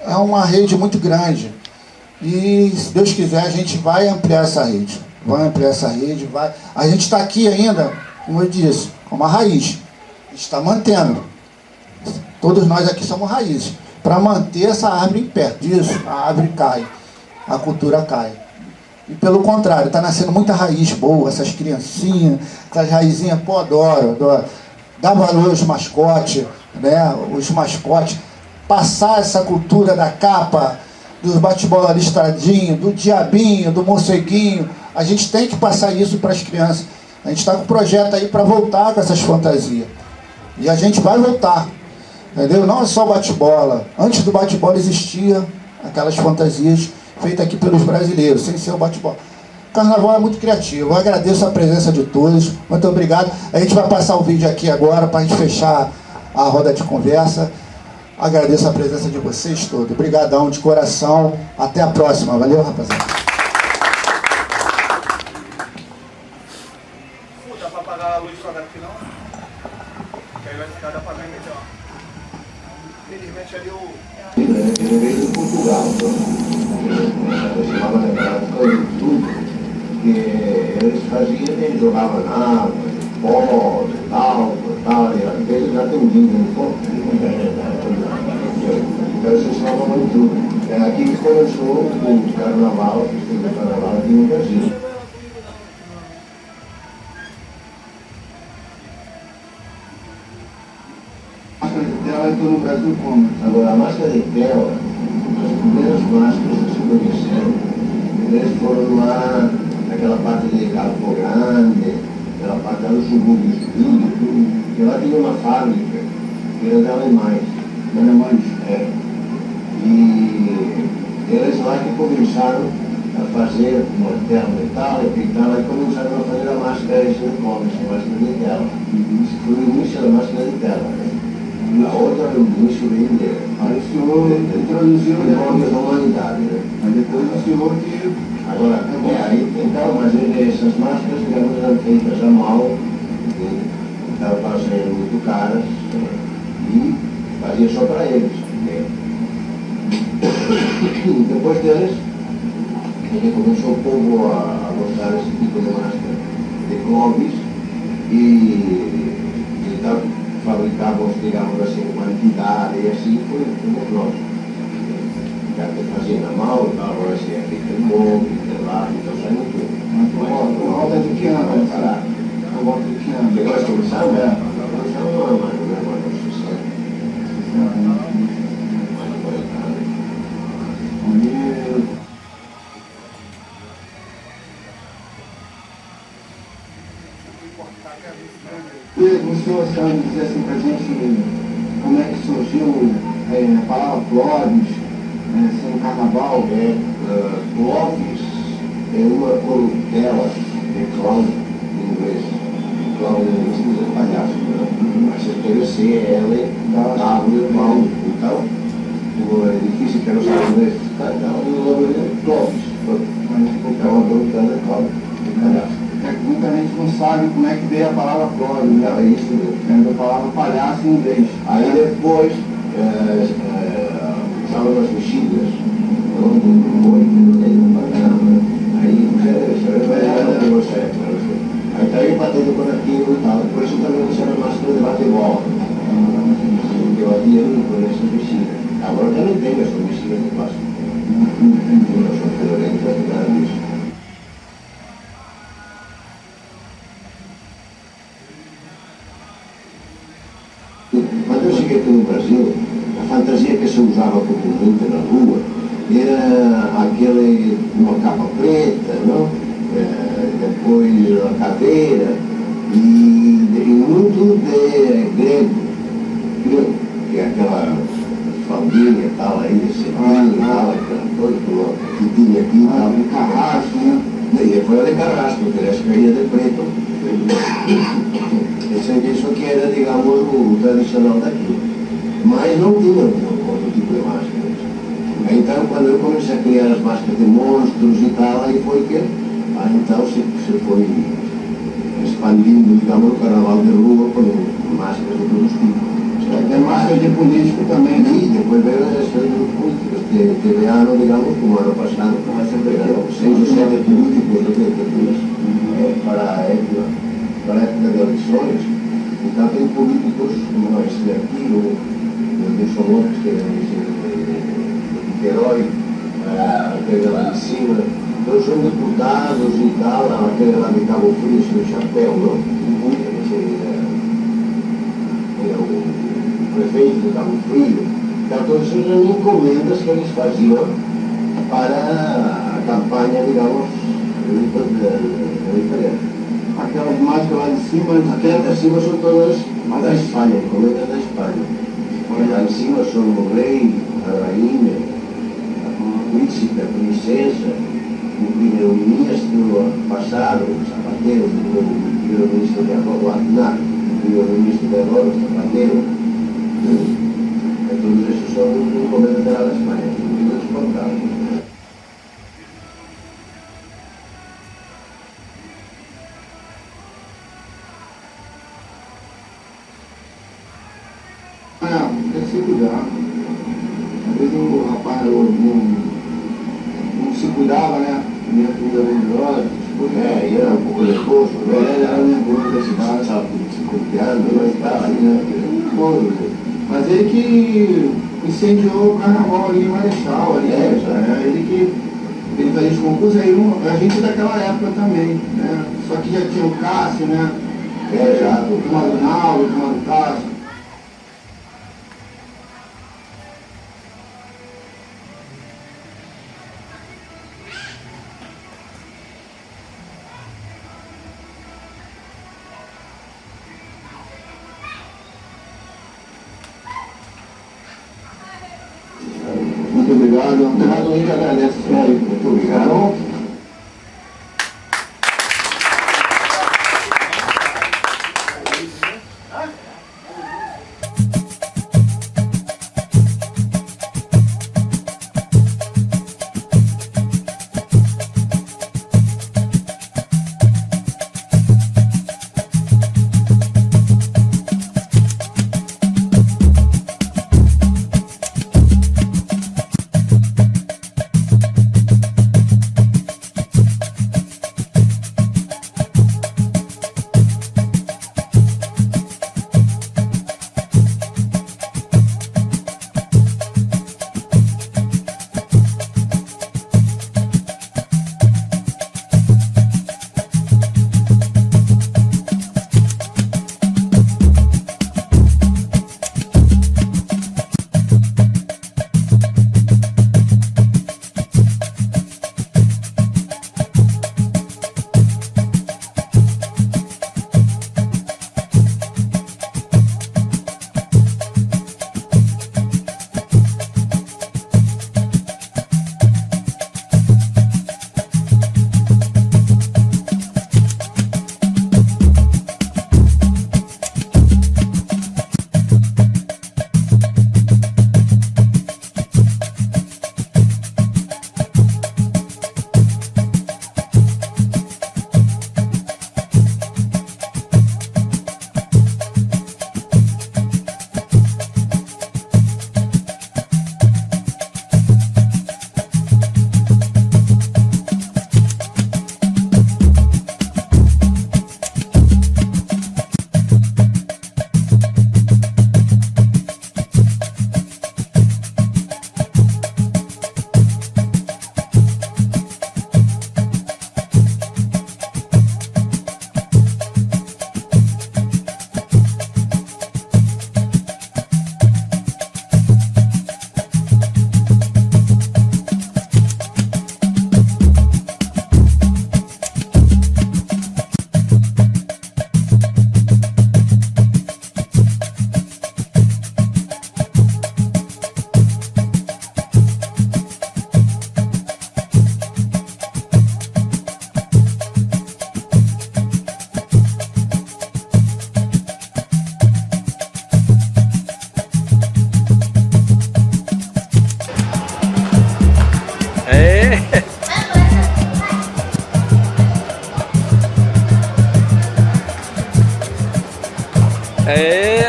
é uma rede muito grande. E, se Deus quiser, a gente vai ampliar essa rede. Vai ampliar essa rede, vai. A gente está aqui ainda, como eu disse, como a raiz. A gente está mantendo. Todos nós aqui somos raízes. Para manter essa árvore em pé. Disso, a árvore cai. A cultura cai. E pelo contrário, está nascendo muita raiz boa. Essas criancinhas, essas raizinhas, pô, adoro. Dá valor aos mascotes, né? Os mascotes. Passar essa cultura da capa, dos bate-bola listradinho, do diabinho, do morceguinho. A gente tem que passar isso para as crianças. A gente está com um projeto aí para voltar com essas fantasias. E a gente vai voltar. Entendeu? Não é só bate-bola. Antes do bate-bola existia aquelas fantasias feitas aqui pelos brasileiros, sem ser o bate-bola. O carnaval é muito criativo. Eu agradeço a presença de todos. Muito obrigado. A gente vai passar o vídeo aqui agora para a gente fechar a roda de conversa. Agradeço a presença de vocês todos. Obrigadão de coração. Até a próxima. Valeu, rapaziada. Dá pra apagar a luz só daqui não? Que aí vai ficar apagando melhor. Infelizmente ali o... Ele veio de Portugal. Eu chamava naquela época de tudo. Porque eles faziam, eles jogavam na água, pó, tal. E às vezes já tem um vídeo no corpo. Então isso chamava muito. É aqui que começou o carnaval, o festival do carnaval aqui no Brasil. A máscara de tela entrou no Brasil como? Agora, a máscara de tela, as primeiras máscaras que se conheceram, eles foram lá naquela parte de Campo Grande, aquela parte lá no subúrbio tudo, que lá tinha uma fábrica, que era de alemães. É. E eles lá que começaram a fazer martelo metálico e tal, e começaram a fazer a máscara de comes, a máscara de tela. Isso foi o início da máscara de tela, né? A outra era o início bem dele. Aí o senhor introduziu o nome da humanidade, né? Mas depois o senhor que... Agora, aí, então, mas essas máscaras, digamos, eram feitas a mão, então elas eram muito caras, e fazia só para eles. Depois deles, ele começou o povo a gostar desse tipo de máscara de clovis e então fabricávamos, digamos assim, uma entidade e assim foi nós. Já que fazia na mão e tal, agora assim é feita de modo, de lá, então sai muito. Uma roda de que ano vai parar? Uma roda de que ano? Você gosta de samba? É. Não, não é mais, não é mais nossa O senhor sabe dizer assim pra gente como é que surgiu a palavra Clóvis, assim, no carnaval? Clóvis é uma corruptela, clown em inglês. Clown em inglês é palhaço, né? Mas você deve ser L, W, clown. Então, o edifício que era os inglês, o nome é Clóvis. Então, a corruptela é Clóvis, palhaço. Muita gente não sabe como é que veio a palavra Clóvis, né? É isso mesmo. É a palavra palhaço em inglês. Aí depois, usavam as bexigas, aí está aí batendo por aqui e tal. Por isso também não será máscara de bater bola. Porque eu havia com essas bexigas. Agora também tem essas bexigas de plástico. Eu sou fedorento para cuidar disso. Quando eu cheguei aqui no Brasil, a fantasia que se usava comumente na rua era aquele, uma capa preta, não? Depois a cadeira e muito de grego, que é aquela faldinha e tal aí, de cetim e tal, aquela coisa que tinha aqui, tal, de carrasco, né? E depois a de carrasco, porque ela caía de preto. Isso aqui era, digamos, o tradicional daqui. Mas não tinha outro tipo de máscaras. Então, quando eu comecei a criar as máscaras de monstros e tal, aí foi que então se foi expandindo, digamos, o carnaval de rua com máscaras de todos os tipos. Tem máscaras de político também, né? E depois veio as políticas. de verano, digamos, como ano pasado, como hace en verano, 6 o 7 políticos para a época de eleições. Então tem políticos, como esse aqui, o Wilson Lopes, que é de Niterói, aquele lá de cima, então são deputados e tal, aquele lá de Cabo Frio, do chapéu, não? É o prefeito de Cabo Frio. Então todas essas eram encomendas que eles faziam para a campanha, digamos, eleitoral. Aquelas máscaras lá de cima, aquelas de cima são todas da Espanha, encomendas da Espanha. Lá em cima são o rei, a rainha, o príncipe, a princesa, o ministro passado, o Zapatero, o primeiro-ministro de agora, o primeiro-ministro de agora, o Zapatero. Todos esses são encomendas da Espanha, todos exportados. Tem que se cuidar. Às vezes o rapaz não se cuidava, né? Minha comida venenosa, e era um pouco nervoso, ele era nervoso da cidade, sabe? Se copiando, né? Mas ele que incendiou o carnaval ali em Marechal, ali, ele que ele fazia esse concurso, aí a gente daquela época também, né? Só que já tinha o Cássio, né? O Tomado Naldo, o Tomado Cássio. Muito obrigado. O Renato Henrique agradece. Muito obrigado.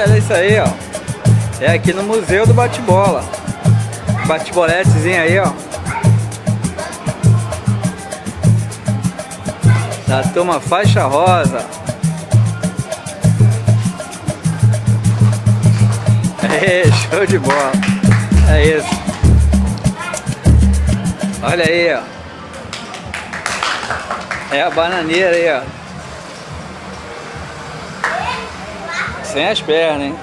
Olha isso aí, ó. É aqui no Museu do Bate-Bola. Bate-boletezinho aí, ó. Da turma faixa rosa. É, show de bola. É isso. Olha aí, ó. É a bananeira aí, ó. Sem as pernas, hein?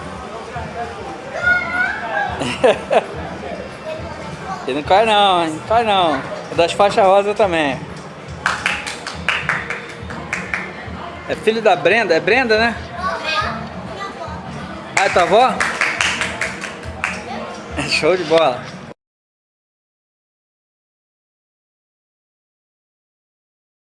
E não cai não, hein? Não cai não. É das faixas rosa também. É filho da Brenda? É Brenda, né? Ah, é tua avó? Show de bola.